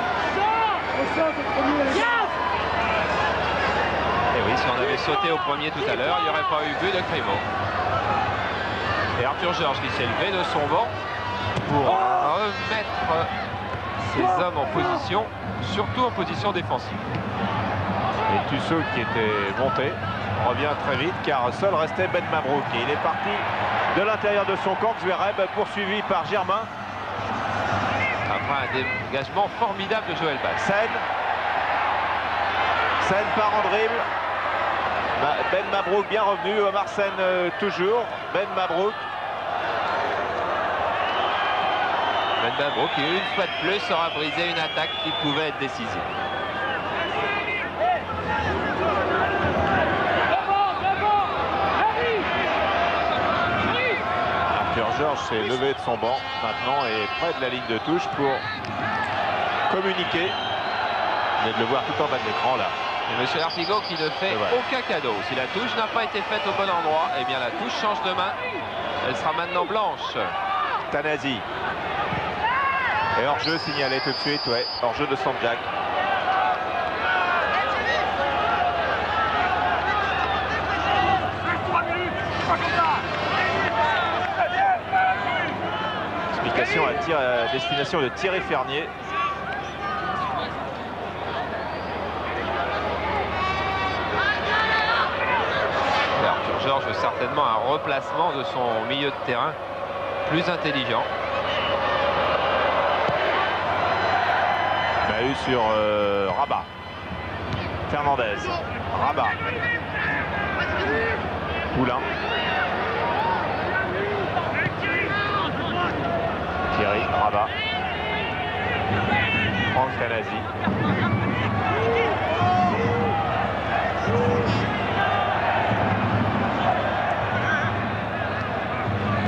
Et oui, si on avait sauté au premier tout à l'heure, il n'y aurait pas eu but de Crémeau. Et Arthur Georges qui s'est levé de son banc pour remettre ses hommes en position, surtout en position défensive. Et Tussaud qui était monté revient très vite car seul restait Ben Mabrouk. Et il est parti de l'intérieur de son camp. Zvereb poursuivi par Germain. Après un dégagement formidable de Joël Ball. Sen part en dribble. Ben Mabrouk bien revenu. Omar Sen toujours. Ben Mabrouk. Ben Mabrouk qui une fois de plus aura brisé une attaque qui pouvait être décisive. Georges s'est levé de son banc maintenant et près de la ligne de touche pour communiquer. Vous venez de le voir tout en bas de l'écran là. Et M. Arpigo qui ne fait aucun cadeau. Si la touche n'a pas été faite au bon endroit, eh bien la touche change de main. Elle sera maintenant blanche. Tanasi. Et hors-jeu signalé tout de suite, ouais. Hors-jeu de Sanjak. À destination de Thierry Fernier. Et Arthur Georges veut certainement un replacement de son milieu de terrain plus intelligent. Mahut sur Rabat. Fernandez. Rabat. Poulain. Thierry, Rabat. Franck Tanasi.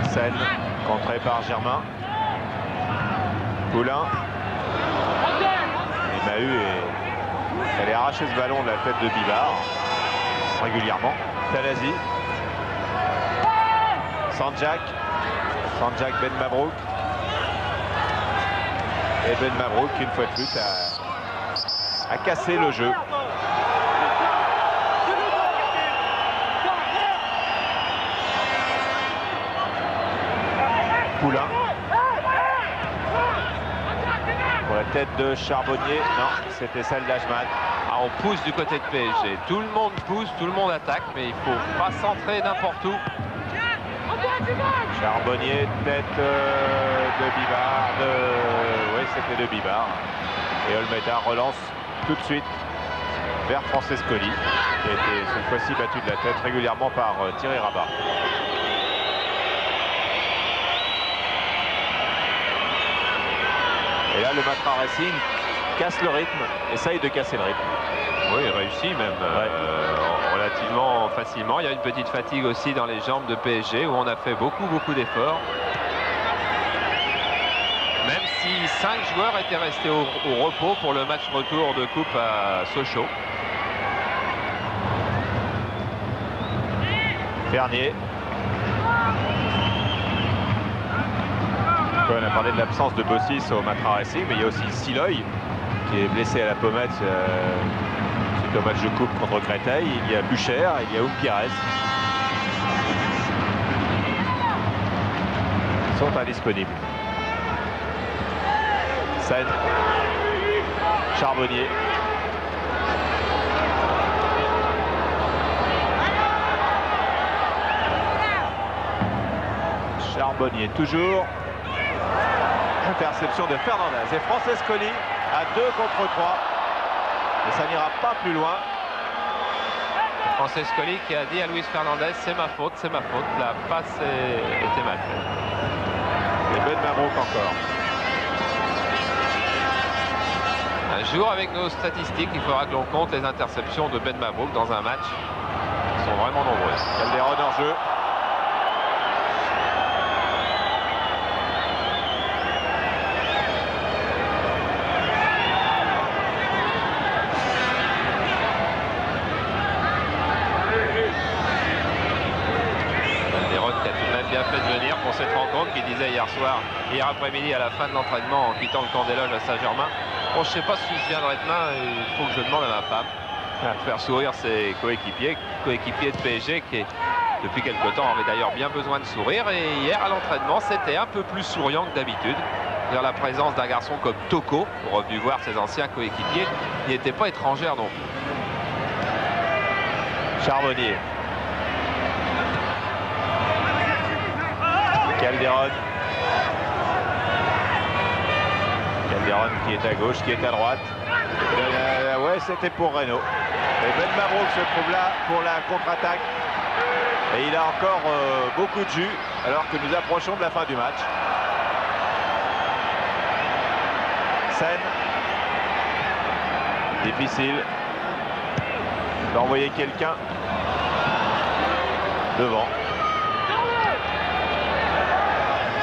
Sen, contré par Germain. Poulain. Et Mahut est allé arracher ce ballon de la tête de Bivard. Régulièrement. Tanasi. Sanjak. Sanjak Ben Mabrouk. Et Ben Mabrouk, une fois de plus, a cassé le jeu. Poulain. Pour la tête de Charbonnier. Non, c'était celle d'Ajman. Ah, on pousse du côté de PSG. Tout le monde pousse, tout le monde attaque, mais il faut pas centrer n'importe où. Charbonnier, tête de Bivard. Oui, c'était de Bivard. Et Olmeta relance tout de suite vers Francescoli, qui a été cette fois-ci battu de la tête régulièrement par Thierry Rabat. Et là, le Matra Racing casse le rythme, essaye de casser le rythme. Oui, il réussit même relativement facilement. Il y a une petite fatigue aussi dans les jambes de PSG où on a fait beaucoup d'efforts. Même si 5 joueurs étaient restés au repos pour le match retour de coupe à Sochaux. Fernier. On a parlé de l'absence de Bossis au Matra Racing, mais il y a aussi Siloy qui est blessé à la pommette suite au match de coupe contre Créteil. Il y a Bucher, il y a Oupierres. Ils sont indisponibles. Sen. Charbonnier. Charbonnier toujours. Interception de Fernandez et Francescoli à 2 contre 3. Mais ça n'ira pas plus loin. Francescoli qui a dit à Luis Fernandez, c'est ma faute, la passe était mal faite. Et Ben Mabrouk encore. Un jour avec nos statistiques, il faudra que l'on compte les interceptions de Ben Mabrouk dans un match. Elles sont vraiment nombreuses. Calderon en jeu. Calderon qui a tout de même bien fait de venir pour cette rencontre, qui disait hier après-midi à la fin de l'entraînement en quittant le camp des loges à Saint-Germain. Bon, je sais pas si je viendrai demain, il faut que je demande à ma femme de faire sourire ses coéquipiers de PSG qui depuis quelque temps avait d'ailleurs bien besoin de sourire, et hier à l'entraînement c'était un peu plus souriant que d'habitude. La présence d'un garçon comme Toko, revenu voir ses anciens coéquipiers, n'y était pas étrangère non plus. Charbonnier. Calderon. Calderon qui est à gauche, qui est à droite. Ouais, c'était pour Renault. Et Ben Mabrouk se trouve là pour la contre-attaque. Et il a encore beaucoup de jus alors que nous approchons de la fin du match. Scène. Difficile d'envoyer quelqu'un devant.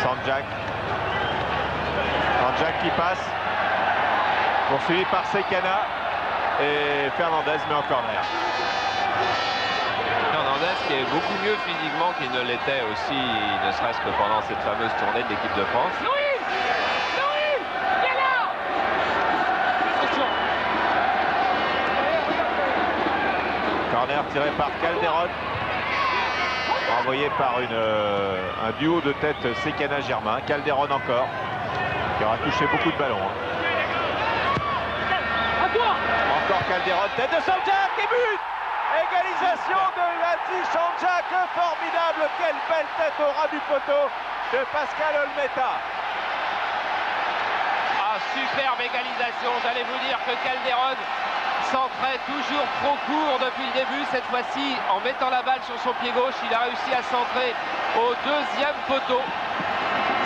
Sanjak. Sanjak qui passe. Poursuivi par Sekana. Et Fernandez met en corner. Fernandez qui est beaucoup mieux physiquement qu'il ne l'était aussi, ne serait-ce que pendant cette fameuse tournée de l'équipe de France. Corner tiré par Calderon. Envoyé par un duo de tête Sekana-Germain. Calderon encore, qui aura touché beaucoup de ballons. Encore Calderon, tête de Sanjak et but! Égalisation de Ladji Sanjak, formidable, quelle belle tête au ras du poteau de Pascal Olmeta. Ah, superbe égalisation, j'allais vous dire que Calderon centrait toujours trop court depuis le début. Cette fois-ci, en mettant la balle sur son pied gauche, il a réussi à centrer au deuxième poteau.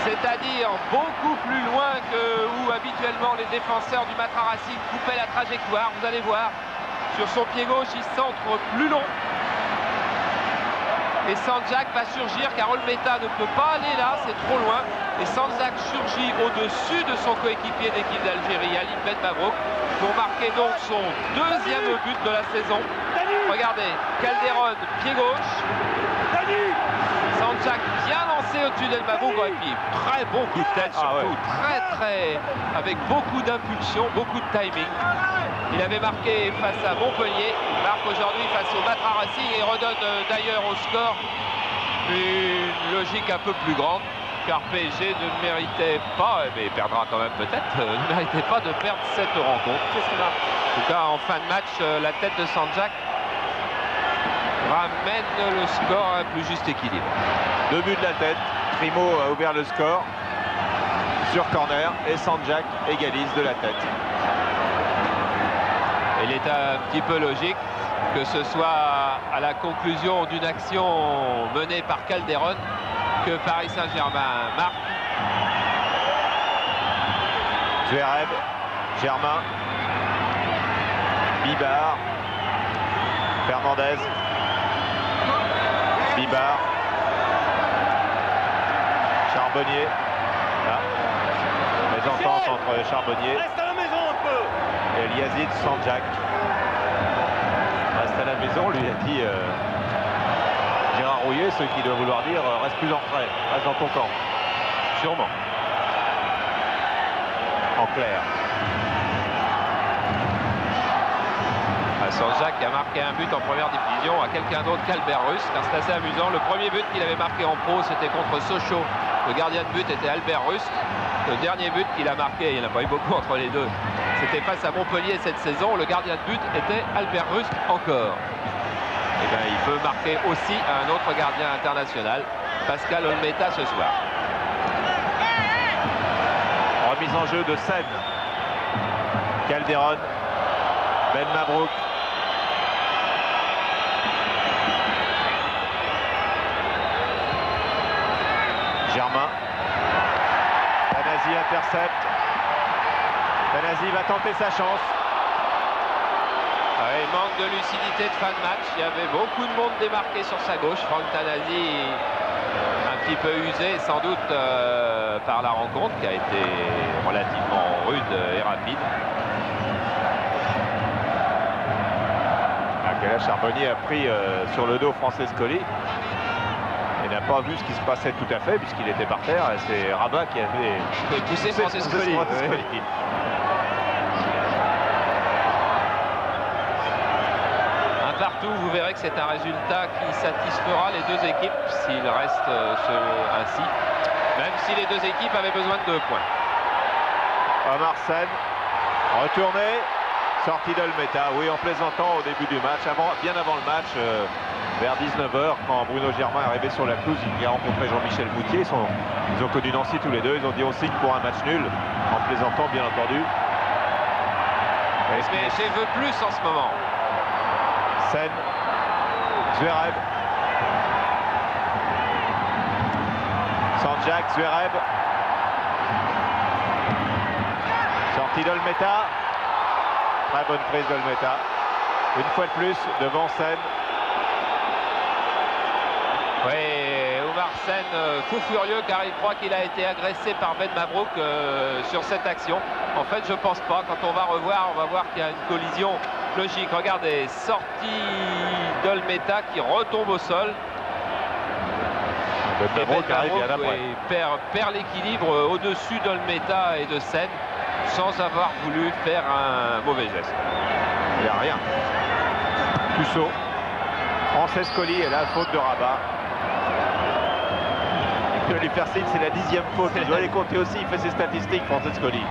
C'est-à-dire beaucoup plus loin que où habituellement les défenseurs du Matra Racing coupaient la trajectoire. Vous allez voir, sur son pied gauche, il centre plus long. Et Sanjak va surgir car Olmeta ne peut pas aller là, c'est trop loin. Et Sanjak surgit au-dessus de son coéquipier d'équipe d'Algérie, Ali Ben Mabrouk, pour marquer donc son deuxième but de la saison. Regardez, Calderon, pied gauche. Sanjak bien lancé au-dessus d'El Mabrouk, et puis très bon coup de tête surtout, très avec beaucoup d'impulsion, beaucoup de timing. Il avait marqué face à Montpellier, il marque aujourd'hui face au Matra Racing et redonne d'ailleurs au score une logique un peu plus grande, car PSG ne méritait pas, mais perdra quand même peut-être, ne méritait pas de perdre cette rencontre. En tout cas, en fin de match, la tête de Sanjak ramène le score un plus juste équilibre. 2 buts de la tête, Primo a ouvert le score sur corner et Sanjak égalise de la tête. Il est un petit peu logique que ce soit à la conclusion d'une action menée par Calderon que Paris Saint-Germain marque. Zverev, Germain, Bibar, Fernandez, Bibar, Charbonnier. Là, mésentente entre Charbonnier et Lyazid Sanjak. Reste à la maison, lui a dit Gérard Rouillet, ce qui doit vouloir dire reste plus en retrait, reste dans ton camp. Sûrement. En clair. Sanjak a marqué un but en première division à quelqu'un d'autre qu'Albert Rust, car c'est assez amusant. Le premier but qu'il avait marqué en pro, c'était contre Sochaux. Le gardien de but était Albert Rust. Le dernier but qu'il a marqué, il n'y en a pas eu beaucoup entre les deux, c'était face à Montpellier cette saison. Le gardien de but était Albert Rust encore. Et bien, il peut marquer aussi un autre gardien international, Pascal Olmeta, ce soir. Remise en jeu de Sen. Calderon, Ben Mabrouk. Germain. Tanasi intercepte. Tanasi va tenter sa chance. Il manque de lucidité de fin de match. Il y avait beaucoup de monde démarqué sur sa gauche. Franck Tanasi un petit peu usé sans doute par la rencontre qui a été relativement rude et rapide. Là, Charbonnier a pris sur le dos Francescoli. Il n'a pas vu ce qui se passait tout à fait puisqu'il était par terre. C'est Rabat qui avait poussé Francis Colli. Un partout, vous verrez que c'est un résultat qui satisfera les deux équipes s'il reste ainsi. Même si les deux équipes avaient besoin de 2 points. Omar Sen, retourné, sortie d'Olmeta. Oui, en plaisantant au début du match, bien avant le match, vers 19h, quand Bruno Germain est arrivé sur la pelouse, il a rencontré Jean-Michel Moutier. Ils ont connu Nancy tous les deux. Ils ont dit on signe pour un match nul, en plaisantant bien entendu. Mais PSG veut plus en ce moment. Sen, Zverev. Sanjak, Zverev. Sortie d'Olmeta. Très bonne prise d'Olmeta. Une fois de plus devant Sen. Oui, Oumar Sen, fou furieux car il croit qu'il a été agressé par Ben Mabrouk sur cette action. En fait, je pense pas. Quand on va revoir, on va voir qu'il y a une collision logique. Regardez, sortie d'Olmeta qui retombe au sol. Ben Mabrouk arrive bien après. Perd l'équilibre au-dessus d'Olmeta et de Sen sans avoir voulu faire un mauvais geste. Il n'y a rien. Tussaud. Francescoli et la faute de Rabat. Il peut lui faire signe, c'est la 10e faute. Il doit les compter aussi, il fait ses statistiques, Francescoli.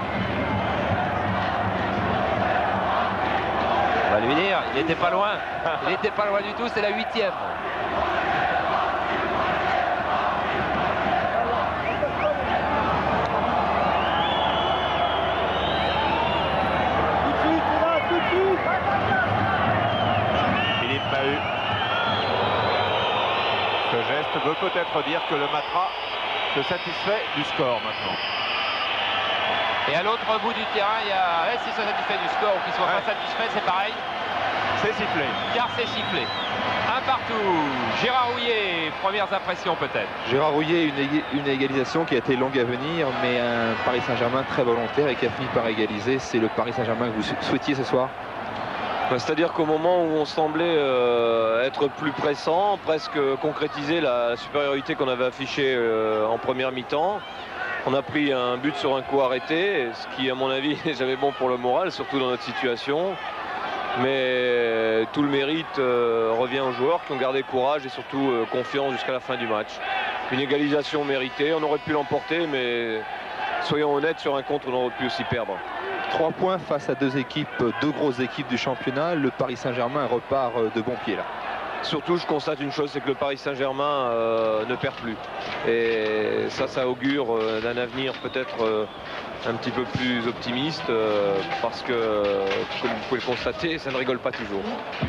On va lui dire, il n'était pas loin. Il n'était pas loin du tout, c'est la 8e. Philippe Mahut. Ce geste veut peut-être dire que le Matra se satisfait du score maintenant. Et à l'autre bout du terrain, il y a s'il se satisfait du score ou qu'il soit pas satisfait, c'est pareil. C'est sifflé. Car c'est sifflé. Un partout. Gérard Rouillet, premières impressions peut-être. Gérard Rouillet, une égalisation qui a été longue à venir, mais un Paris Saint-Germain très volontaire et qui a fini par égaliser. C'est le Paris Saint-Germain que vous souhaitiez ce soir? C'est-à-dire qu'au moment où on semblait être plus pressant, presque concrétiser la supériorité qu'on avait affichée en première mi-temps, on a pris un but sur un coup arrêté, ce qui à mon avis n'est jamais bon pour le moral, surtout dans notre situation. Mais tout le mérite revient aux joueurs qui ont gardé courage et surtout confiance jusqu'à la fin du match. Une égalisation méritée, on aurait pu l'emporter, mais soyons honnêtes, sur un contre, on aurait pu aussi perdre. 3 points face à 2 grosses équipes du championnat. Le Paris Saint-Germain repart de bon pied là. Surtout, je constate une chose, c'est que le Paris Saint-Germain ne perd plus. Et ça augure d'un avenir peut-être un petit peu plus optimiste, parce que, comme vous pouvez le constater, ça ne rigole pas toujours.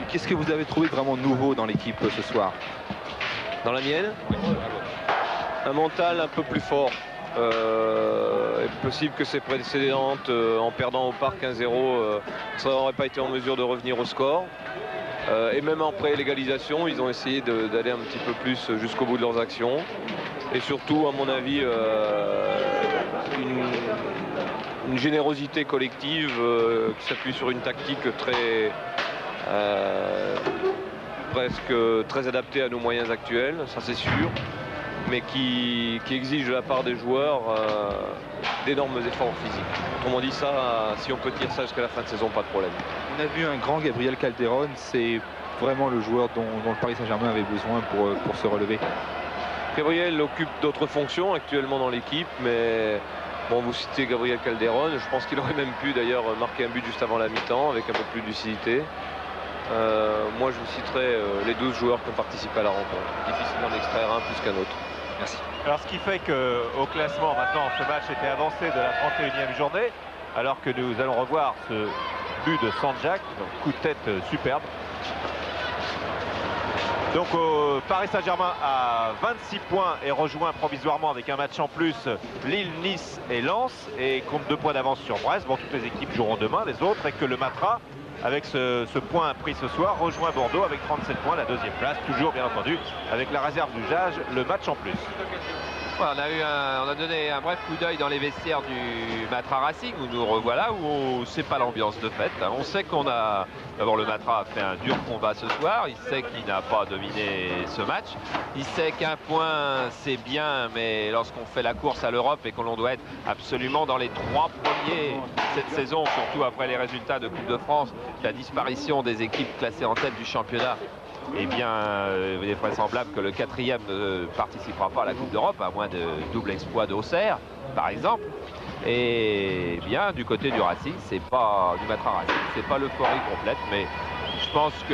Qu'est-ce que vous avez trouvé vraiment nouveau dans l'équipe ce soir? Dans la mienne? Un mental un peu plus fort. Il est possible que ses précédentes, en perdant au parc 1-0, ça n'aurait pas été en mesure de revenir au score. Et même après l'égalisation, ils ont essayé d'aller un petit peu plus jusqu'au bout de leurs actions. Et surtout, à mon avis, une générosité collective qui s'appuie sur une tactique presque très adaptée à nos moyens actuels, ça c'est sûr, mais qui exige de la part des joueurs d'énormes efforts physiques. Autrement dit, ça, si on peut tenir ça jusqu'à la fin de saison, pas de problème. On a vu un grand Gabriel Calderon, c'est vraiment le joueur dont le Paris Saint-Germain avait besoin pour se relever. Gabriel occupe d'autres fonctions actuellement dans l'équipe, mais bon, vous citez Gabriel Calderon, je pense qu'il aurait même pu d'ailleurs marquer un but juste avant la mi-temps avec un peu plus de lucidité. Moi je vous citerai les 12 joueurs qui ont participé à la rencontre. Difficile d'en extraire un plus qu'un autre. Merci. Alors ce qui fait qu'au classement maintenant ce match était avancé de la 31e journée, alors que nous allons revoir ce but de Sanjak, donc coup de tête superbe. Donc Paris Saint-Germain a 26 points et rejoint provisoirement avec un match en plus Lille, Nice et Lens, et compte 2 points d'avance sur Brest. Bon, toutes les équipes joueront demain, les autres, et que le Matra, avec ce point pris ce soir, rejoint Bordeaux avec 37 points, la 2e place, toujours bien entendu avec la réserve du Jage, le match en plus. Ouais, on a donné un bref coup d'œil dans les vestiaires du Matra Racing où nous revoilà, où c'est pas l'ambiance de fête. On sait qu'on a... D'abord, le Matra a fait un dur combat ce soir. Il sait qu'il n'a pas dominé ce match. Il sait qu'un point, c'est bien, mais lorsqu'on fait la course à l'Europe et qu'on doit être absolument dans les 3 premiers cette saison, surtout après les résultats de Coupe de France, la disparition des équipes classées en tête du championnat, eh bien, il est vraisemblable que le 4e ne participera pas à la Coupe d'Europe, à moins de double exploit d'Auxerre, par exemple. Et bien, du côté du Racing, c'est pas du Matra Racing, c'est pas l'euphorie complète, mais je pense qu'on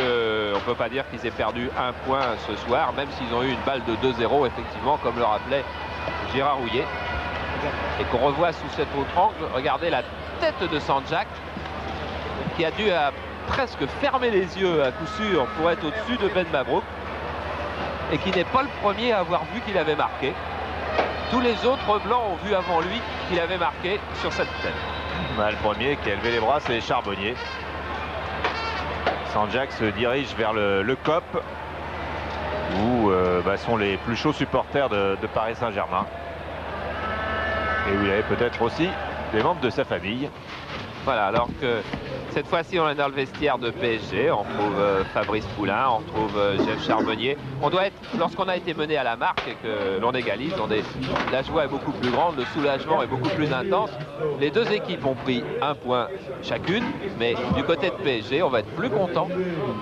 ne peut pas dire qu'ils aient perdu un point ce soir, même s'ils ont eu une balle de 2-0, effectivement, comme le rappelait Gérard Houllier. Et qu'on revoit sous cet autre angle, regardez la tête de Sanjak, qui a dû presque fermer les yeux à coup sûr pour être au-dessus de Ben Mabrouk, et qui n'est pas le premier à avoir vu qu'il avait marqué. Tous les autres blancs ont vu avant lui qu'il avait marqué sur cette tête. Le premier qui a levé les bras, c'est Charbonnier. Sanjak se dirige vers le COP, où sont les plus chauds supporters de Paris Saint-Germain. Et où il y avait peut-être aussi des membres de sa famille. Voilà, alors que cette fois-ci on est dans le vestiaire de PSG, on retrouve Fabrice Poulain, on retrouve Jeff Charbonnier. On doit être, lorsqu'on a été mené à la marque et que l'on égalise, la joie est beaucoup plus grande, le soulagement est beaucoup plus intense. Les deux équipes ont pris un point chacune, mais du côté de PSG, on va être plus content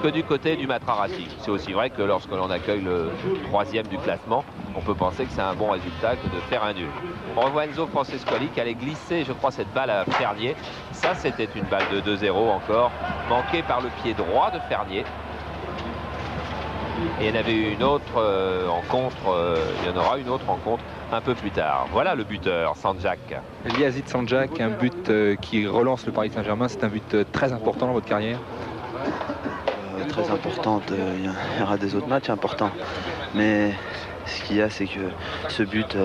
que du côté du Matra Racing. C'est aussi vrai que lorsque l'on accueille le 3e du classement, on peut penser que c'est un bon résultat que de faire un nul. On revoit Enzo Francescoli qui allait glisser, je crois, cette balle à Fernier. Ça, c'était une balle de 2-0 encore, manquée par le pied droit de Fernier. Et il y en avait eu une autre il y en aura une autre rencontre un peu plus tard. Voilà le buteur, Sanjak. Yazid Sanjak, un but qui relance le Paris Saint-Germain. C'est un but très important dans votre carrière. Très importante, il y aura des autres matchs importants. Mais ce qu'il y a, c'est que ce but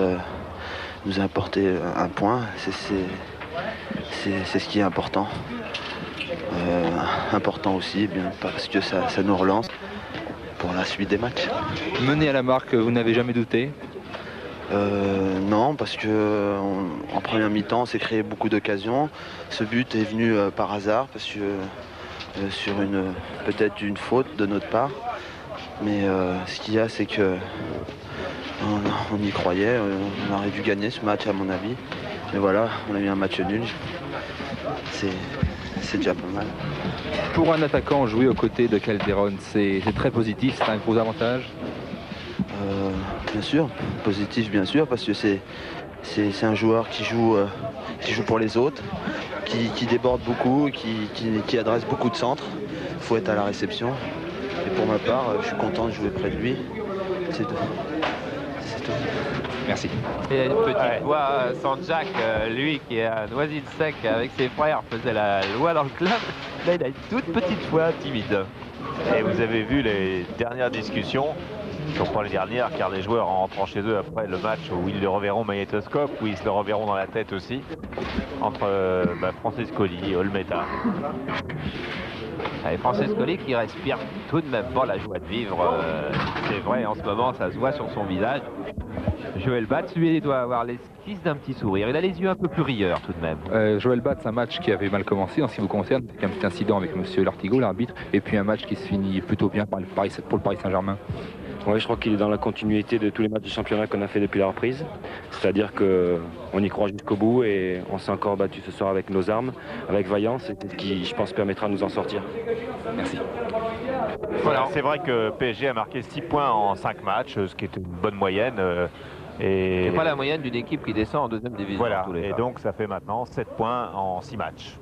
nous a apporté un point. C'est ce qui est important. Important aussi, bien, parce que ça nous relance pour la suite des matchs. Mené à la marque, vous n'avez jamais douté? Non, parce que en première mi-temps, on s'est créé beaucoup d'occasions. Ce but est venu par hasard, parce que sur peut-être une faute de notre part. Mais ce qu'il y a, c'est que on y croyait. On aurait dû gagner ce match, à mon avis. Mais voilà, on a eu un match nul. C'est déjà pas mal. Pour un attaquant, jouer aux côtés de Calderon, c'est très positif, c'est un gros avantage? Bien sûr, positif bien sûr, parce que c'est un joueur qui joue pour les autres, qui déborde beaucoup, qui adresse beaucoup de centres. Il faut être à la réception. Et pour ma part, je suis content de jouer près de lui. C'est tout. Merci. Et une petite voix, Sanjak, lui qui est à Noisy-le-Sec avec ses frères, faisait la loi dans le club. Là, il a une toute petite voix timide. Et vous avez vu les dernières discussions, non pas les dernières, car les joueurs en rentrant chez eux après le match où ils le reverront au magnétoscope, où ils se le reverront dans la tête aussi, entre Francescoli et Olmeta. Et Francescoli qui respire tout de même pas la joie de vivre. C'est vrai, en ce moment, ça se voit sur son visage. Joël Batz, lui, il doit avoir l'esquisse d'un petit sourire. Il a les yeux un peu plus rieurs tout de même. Joël Batz, un match qui avait mal commencé en ce qui vous concerne, avec un petit incident avec M. Lartigot, l'arbitre, et puis un match qui se finit plutôt bien pour le Paris Saint-Germain. Oui, je crois qu'il est dans la continuité de tous les matchs du championnat qu'on a fait depuis la reprise. C'est-à-dire qu'on y croit jusqu'au bout et on s'est encore battu ce soir avec nos armes, avec vaillance, et ce qui, je pense, permettra de nous en sortir. Merci. Voilà, c'est vrai que PSG a marqué 6 points en 5 matchs, ce qui est une bonne moyenne. C'est pas la moyenne d'une équipe qui descend en 2e division. Voilà, et donc ça fait maintenant 7 points en 6 matchs.